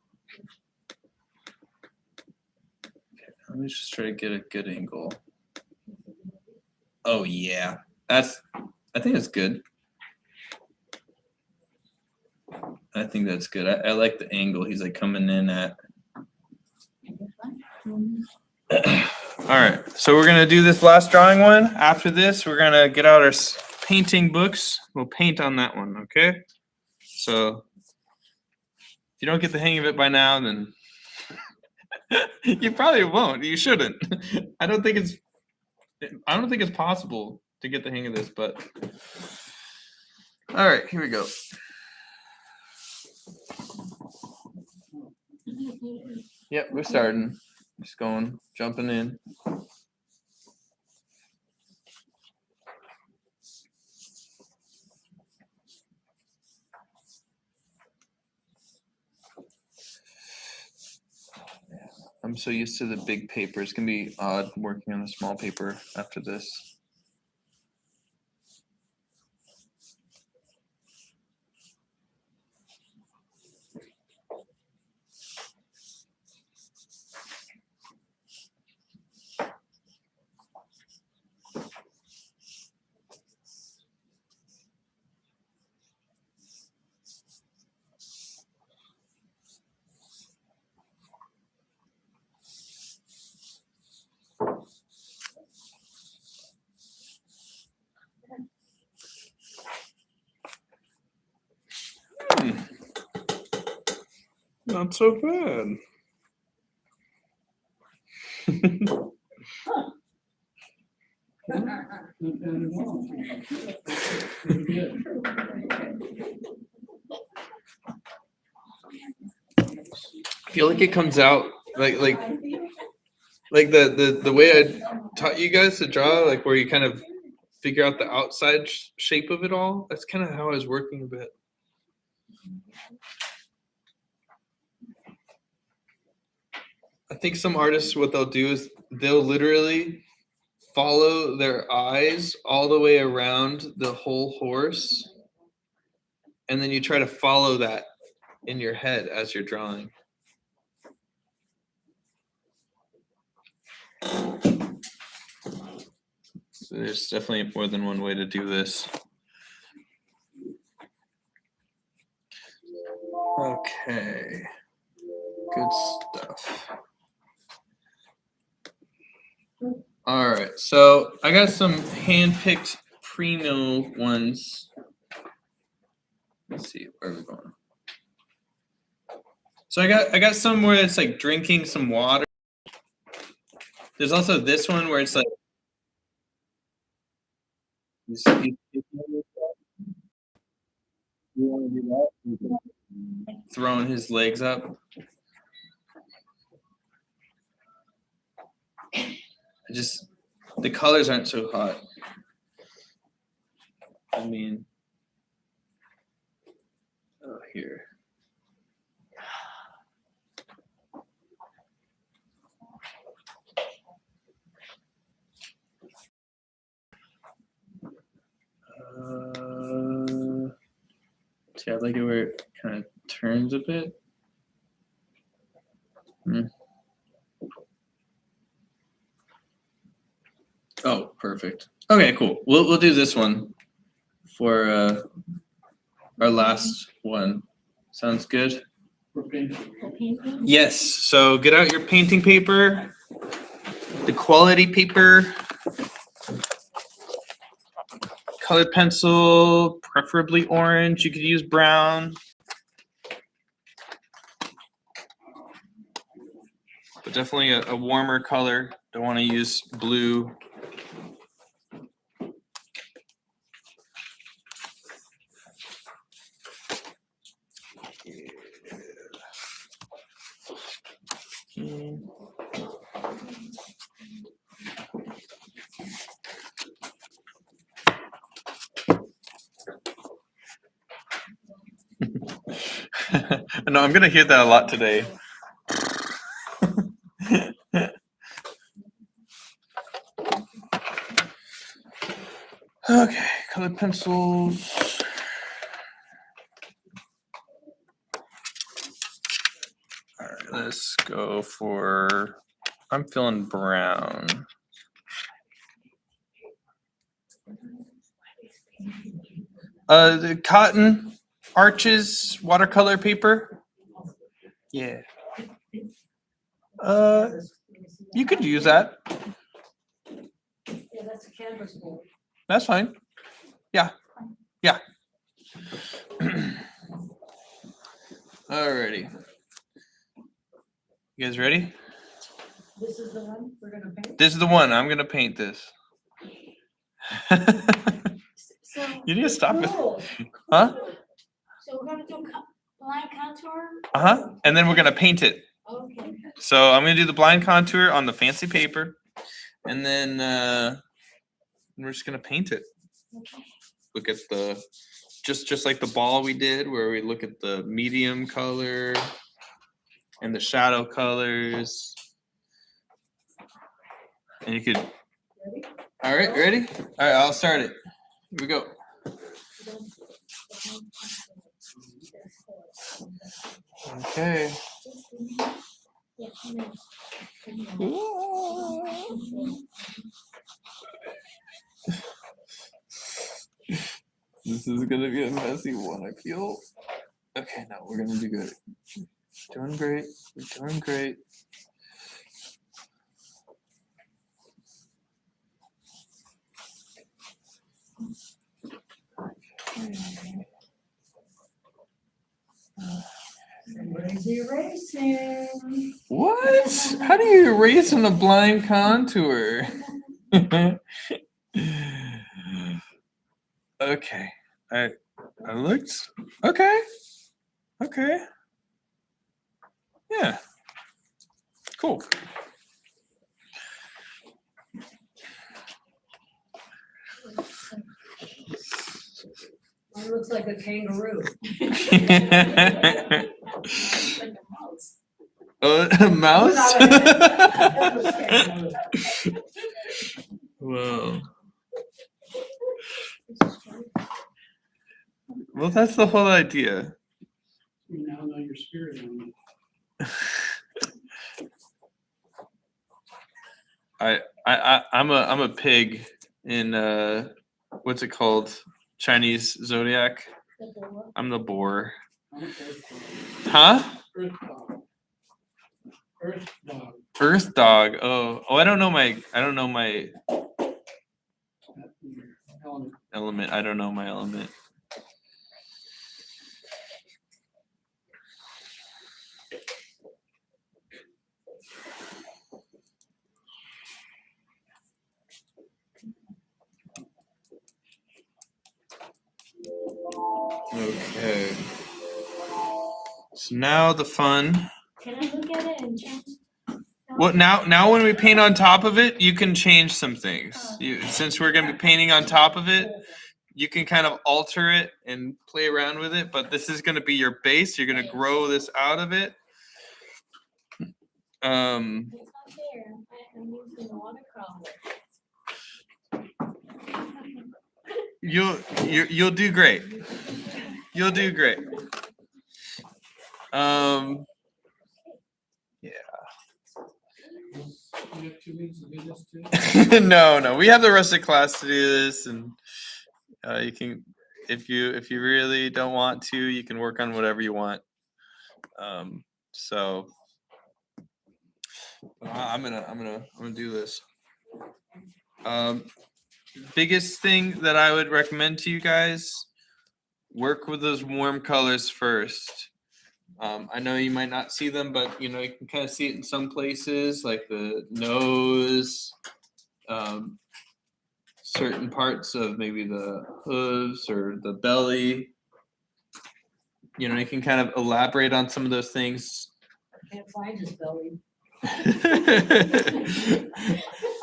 [SPEAKER 1] Okay, let me just try to get a good angle. Oh yeah, I think that's good. I think that's good. I like the angle he's like coming in at. All right, so we're gonna do this last drawing one. After this, we're gonna get out our painting books. We'll paint on that one, okay? So if you don't get the hang of it by now, then you probably won't. You shouldn't. I don't think it's possible to get the hang of this, but all right, here we go. Yep, we're starting. Just going, jumping in. I'm so used to the big paper. It's gonna be odd working on a small paper after this. Not so bad.
[SPEAKER 4] Not bad at all. Pretty good.
[SPEAKER 1] I feel like it comes out like the way I taught you guys to draw, like where you kind of figure out the outside shape of it all. That's kind of how I was working a bit. I think some artists, what they'll do is they'll literally follow their eyes all the way around the whole horse, and then you try to follow that in your head as you're drawing. So there's definitely more than one way to do this. Okay, good stuff. All right, so I got some hand-picked primo ones. Let's see, where are we going? So I got some where it's like drinking some water. There's also this one where it's like throwing his legs up. The colors aren't so hot. I mean, oh, here. See, I like it where it kind of turns a bit. Oh, perfect. Okay, cool. We'll do this one for our last one. Sounds good?
[SPEAKER 4] For painting.
[SPEAKER 7] For painting?
[SPEAKER 1] Yes. So get out your painting paper, the quality paper, colored pencil, preferably orange. You could use brown, but definitely a warmer color. Don't want to use blue. No, I'm gonna hear that a lot today. Okay, colored pencils. All right, let's go for, I'm feeling brown. The cotton arches watercolor paper. Yeah. You could use that.
[SPEAKER 2] Yeah, that's a canvas board.
[SPEAKER 1] That's fine. Yeah. Yeah. Alrighty. You guys ready?
[SPEAKER 2] This is the one we're gonna paint?
[SPEAKER 1] This is the one. I'm gonna paint this.
[SPEAKER 7] So,
[SPEAKER 1] You need to stop it.
[SPEAKER 2] Cool.
[SPEAKER 1] Huh?
[SPEAKER 7] so we're gonna do blind contour?
[SPEAKER 1] Uh-huh. And then we're gonna paint it.
[SPEAKER 7] Okay.
[SPEAKER 1] So I'm gonna do the blind contour on the fancy paper. And then we're just gonna paint it.
[SPEAKER 7] Okay.
[SPEAKER 1] Look at the just like the ball we did, where we look at the medium color and the shadow colors. And you could.
[SPEAKER 2] Ready?
[SPEAKER 1] All right, ready? All right, I'll start it. Here we go. Okay.
[SPEAKER 7] Yeah, and then-
[SPEAKER 1] This is gonna be a messy one, I feel. Okay, no, we're gonna do good. Doing great. We're doing great.
[SPEAKER 2] Somebody's erasing.
[SPEAKER 1] What? How do you erase on a blind contour? Okay. I looked. Okay. Okay. Yeah. Cool.
[SPEAKER 2] Mine looks like a kangaroo.
[SPEAKER 3] Like a mouse.
[SPEAKER 1] A mouse?
[SPEAKER 2] That was kangaroo.
[SPEAKER 1] Well, that's the whole idea.
[SPEAKER 4] You now know your spirit animal.
[SPEAKER 1] I'm a pig in what's it called? Chinese zodiac.
[SPEAKER 7] The board.
[SPEAKER 1] I'm the boar.
[SPEAKER 4] I'm an earth dog.
[SPEAKER 1] Huh?
[SPEAKER 4] Earth dog. Earth dog.
[SPEAKER 1] Earth dog. Oh, I don't know my
[SPEAKER 4] That's your element.
[SPEAKER 1] element. I don't know my element. Okay. So now the fun.
[SPEAKER 7] Can I look at it and change?
[SPEAKER 1] Well, now when we paint on top of it, you can change some things. Since we're gonna be painting on top of it, you can kind of alter it and play around with it. But this is gonna be your base. You're gonna grow this out of it.
[SPEAKER 7] It's not there. I'm using watercolor.
[SPEAKER 1] You'll do great. You'll do great.
[SPEAKER 4] You have 2 weeks to do this too?
[SPEAKER 1] No, we have the rest of class to do this, and you can, if you really don't want to, you can work on whatever you want. So I'm gonna do this. Biggest thing that I would recommend to you guys: work with those warm colors first. I know you might not see them, but you can kind of see it in some places, like the nose, certain parts of maybe the hooves or the belly. You can kind of elaborate on some of those things.
[SPEAKER 2] I can't find his belly.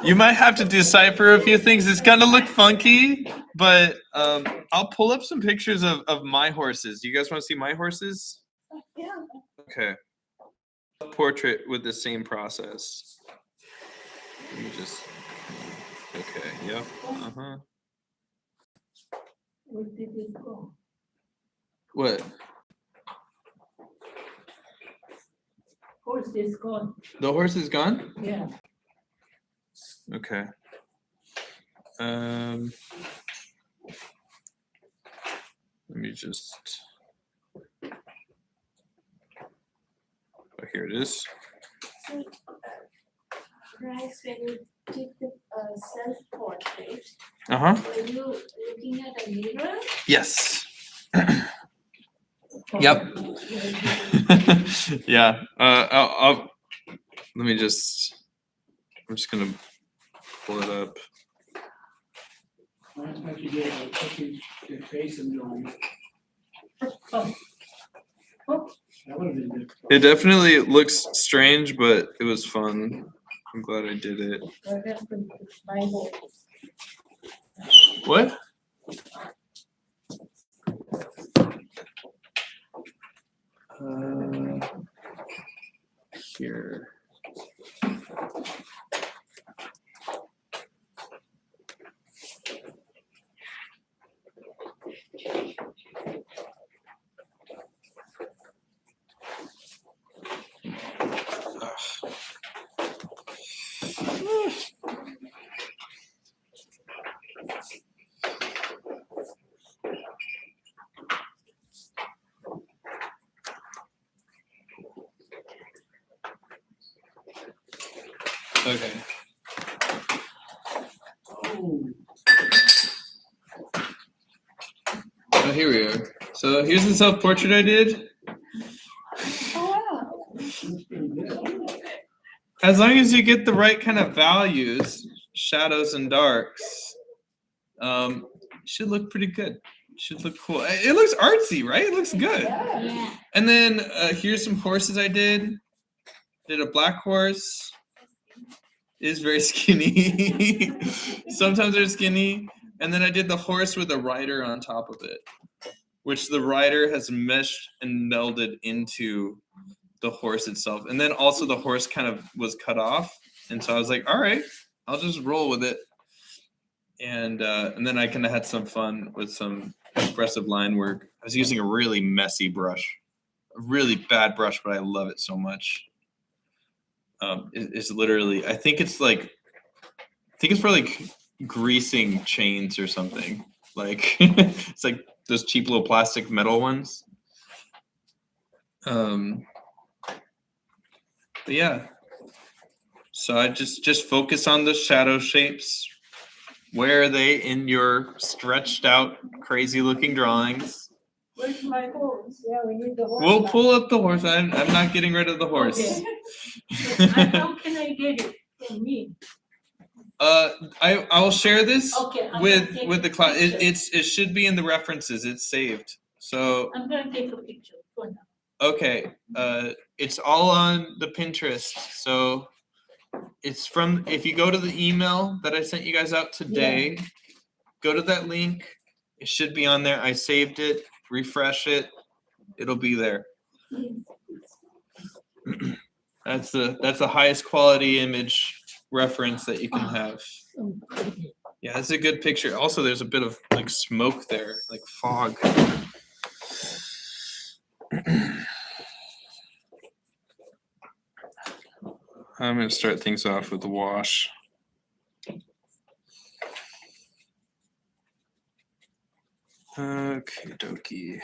[SPEAKER 1] You might have to decipher a few things. It's gonna look funky, but I'll pull up some pictures of my horses. You guys want to see my horses?
[SPEAKER 5] Yeah.
[SPEAKER 1] Okay. Portrait with the same process. Let me just. Okay. Yep.
[SPEAKER 7] Where did it go?
[SPEAKER 1] What?
[SPEAKER 7] Horse is gone.
[SPEAKER 1] The horse is gone?
[SPEAKER 7] Yeah.
[SPEAKER 1] Okay. Let me just. Oh, here it is.
[SPEAKER 7] So, Bryce, when you did the self-portrait, were you looking at a mirror?
[SPEAKER 1] Yes. Yep. Yeah. I'll let me just. I'm just gonna pull it up.
[SPEAKER 4] Last time you did a cookie your face and drawing. That would have been good.
[SPEAKER 1] It definitely looks strange, but it was fun. I'm glad I did it.
[SPEAKER 7] What happened to Bible?
[SPEAKER 1] What? Here. Okay. Oh, here we are. So here's the self-portrait I did.
[SPEAKER 5] Oh, wow.
[SPEAKER 4] That's pretty good.
[SPEAKER 1] As long as you get the right kind of values, shadows and darks, it should look pretty good. Should look cool. It looks artsy, right? It looks good.
[SPEAKER 7] Yeah.
[SPEAKER 1] And then here's some horses I did. Did a black horse. Is very skinny. Sometimes they're skinny. And then I did the horse with a rider on top of it, which the rider has meshed and melded into the horse itself. And then also the horse kind of was cut off. And so I was like, all right, I'll just roll with it. And then I kind of had some fun with some expressive line work. I was using a really messy brush, a really bad brush, but I love it so much. It's literally, I think it's for like greasing chains or something. Like it's like those cheap little plastic metal ones. But yeah. So I just focus on the shadow shapes. Where are they in your stretched out, crazy looking drawings?
[SPEAKER 7] Where's my horse?
[SPEAKER 2] Yeah, we need the horse.
[SPEAKER 1] We'll
[SPEAKER 2] back.
[SPEAKER 1] pull up the horse. I'm not getting rid of the horse.
[SPEAKER 7] Okay. How can I get it from me?
[SPEAKER 1] I will share this
[SPEAKER 7] Okay, I'm
[SPEAKER 1] with
[SPEAKER 7] gonna take
[SPEAKER 1] the
[SPEAKER 7] a
[SPEAKER 1] class.
[SPEAKER 7] picture.
[SPEAKER 1] It should be in the references. It's saved. So
[SPEAKER 7] I'm gonna take a picture for now.
[SPEAKER 1] okay, it's all on the Pinterest. So it's from, if you go to the email that I sent you guys out today, go to that link. It should be on there. I saved it. Refresh it. It'll be there. That's the highest quality image reference that you can have. Yeah, it's a good picture. Also, there's a bit of like smoke there, like fog. I'm gonna start things off with the wash. Okay, dokie.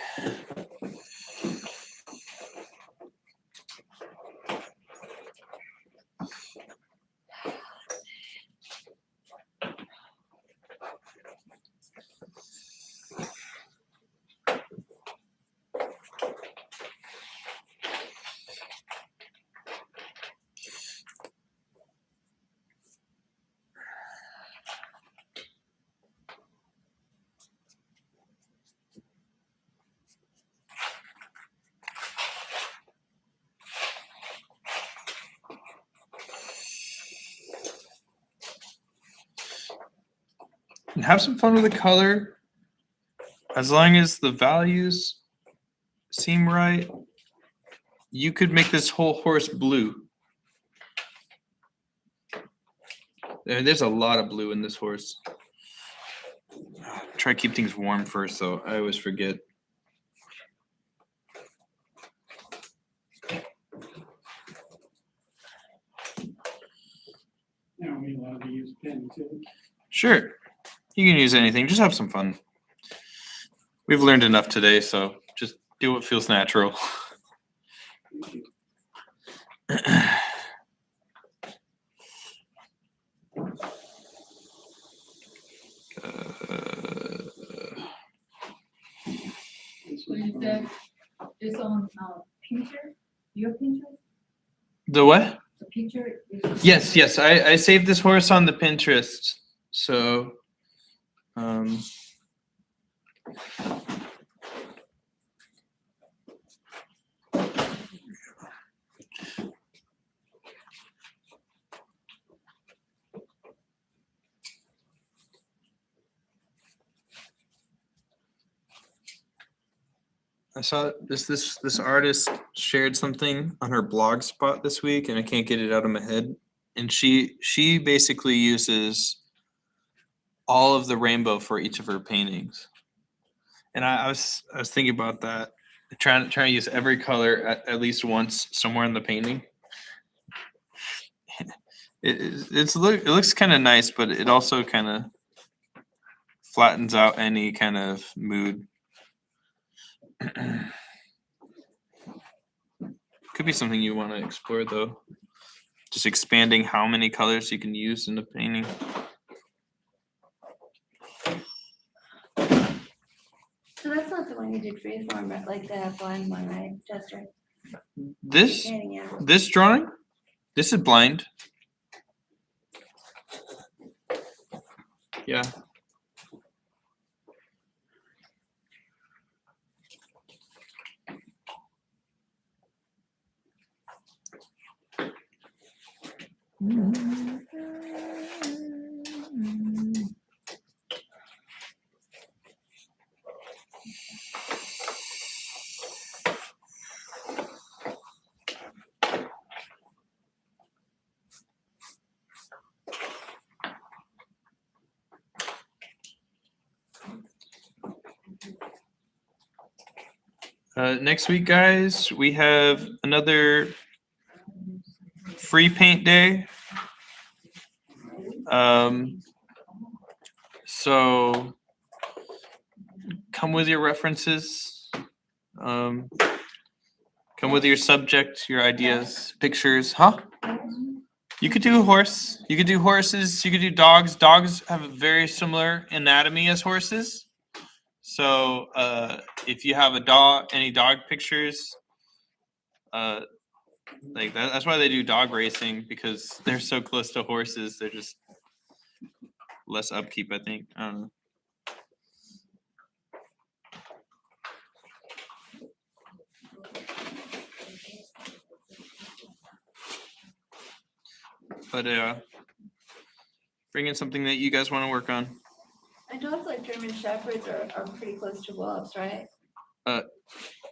[SPEAKER 1] And have some fun with the color. As long as the values seem right, you could make this whole horse blue. There's a lot of blue in this horse. Try to keep things warm first, though. I always forget.
[SPEAKER 4] Now we allowed to use pen too.
[SPEAKER 1] Sure. You can use anything. Just have some fun. We've learned enough today, so just do what feels natural.
[SPEAKER 4] This
[SPEAKER 7] So
[SPEAKER 4] was
[SPEAKER 7] is
[SPEAKER 4] fun.
[SPEAKER 7] that, it's on Pinterest, your Pinterest?
[SPEAKER 1] The what?
[SPEAKER 7] The picture is.
[SPEAKER 1] Yes. I saved this horse on the Pinterest. So, I saw this artist shared something on her blog spot this week, and I can't get it out of my head. And she basically uses all of the rainbow for each of her paintings. And I was thinking about that, trying to use every color at least once somewhere in the painting. It looks kind of nice, but it also kind of flattens out any kind of mood. Could be something you want to explore, though. Just expanding how many colors you can use in a painting.
[SPEAKER 5] So that's not the one you did freeform, but like the blind one, right? Just right.
[SPEAKER 1] This
[SPEAKER 5] Painting, yeah.
[SPEAKER 1] this drawing, this is blind. Yeah. Next week, guys, we have another free paint day. So come with your references. Come with your subject, your ideas, pictures, huh? You could do a horse. You could do horses. You could do dogs. Dogs have a very similar anatomy as horses. So if you have a dog, any dog pictures, like that's why they do dog racing, because they're so close to horses. They're just less upkeep, I think. I don't know. But bring in something that you guys want to work on.
[SPEAKER 5] And dogs like German Shepherds are pretty close to wolves, right?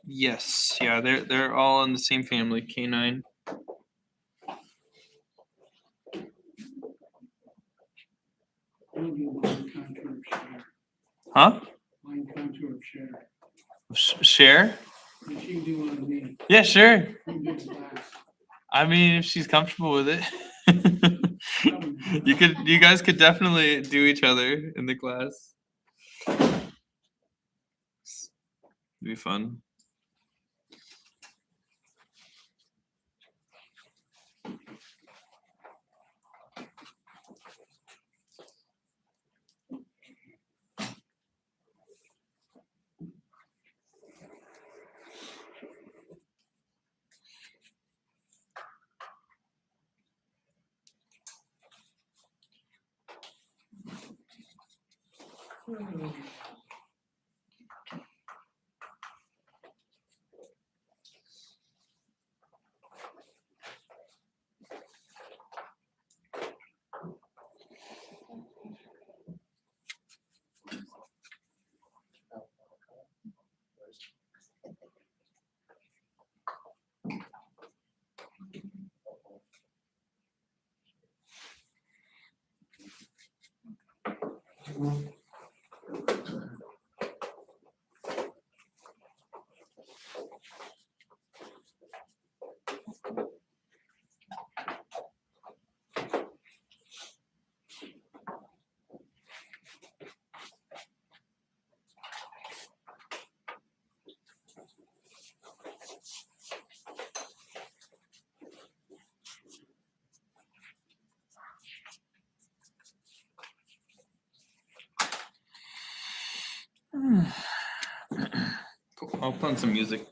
[SPEAKER 1] Yes, yeah, they're all in the same family, canine.
[SPEAKER 4] I'll do line contour of share,
[SPEAKER 1] Huh?
[SPEAKER 4] line contour of share.
[SPEAKER 1] Share?
[SPEAKER 4] And she can do one of me,
[SPEAKER 1] Yeah, sure.
[SPEAKER 4] you can do the class.
[SPEAKER 1] I mean, if she's comfortable with it. You guys could definitely do each other in the class. It'd be fun. Cool. I'll put on some music.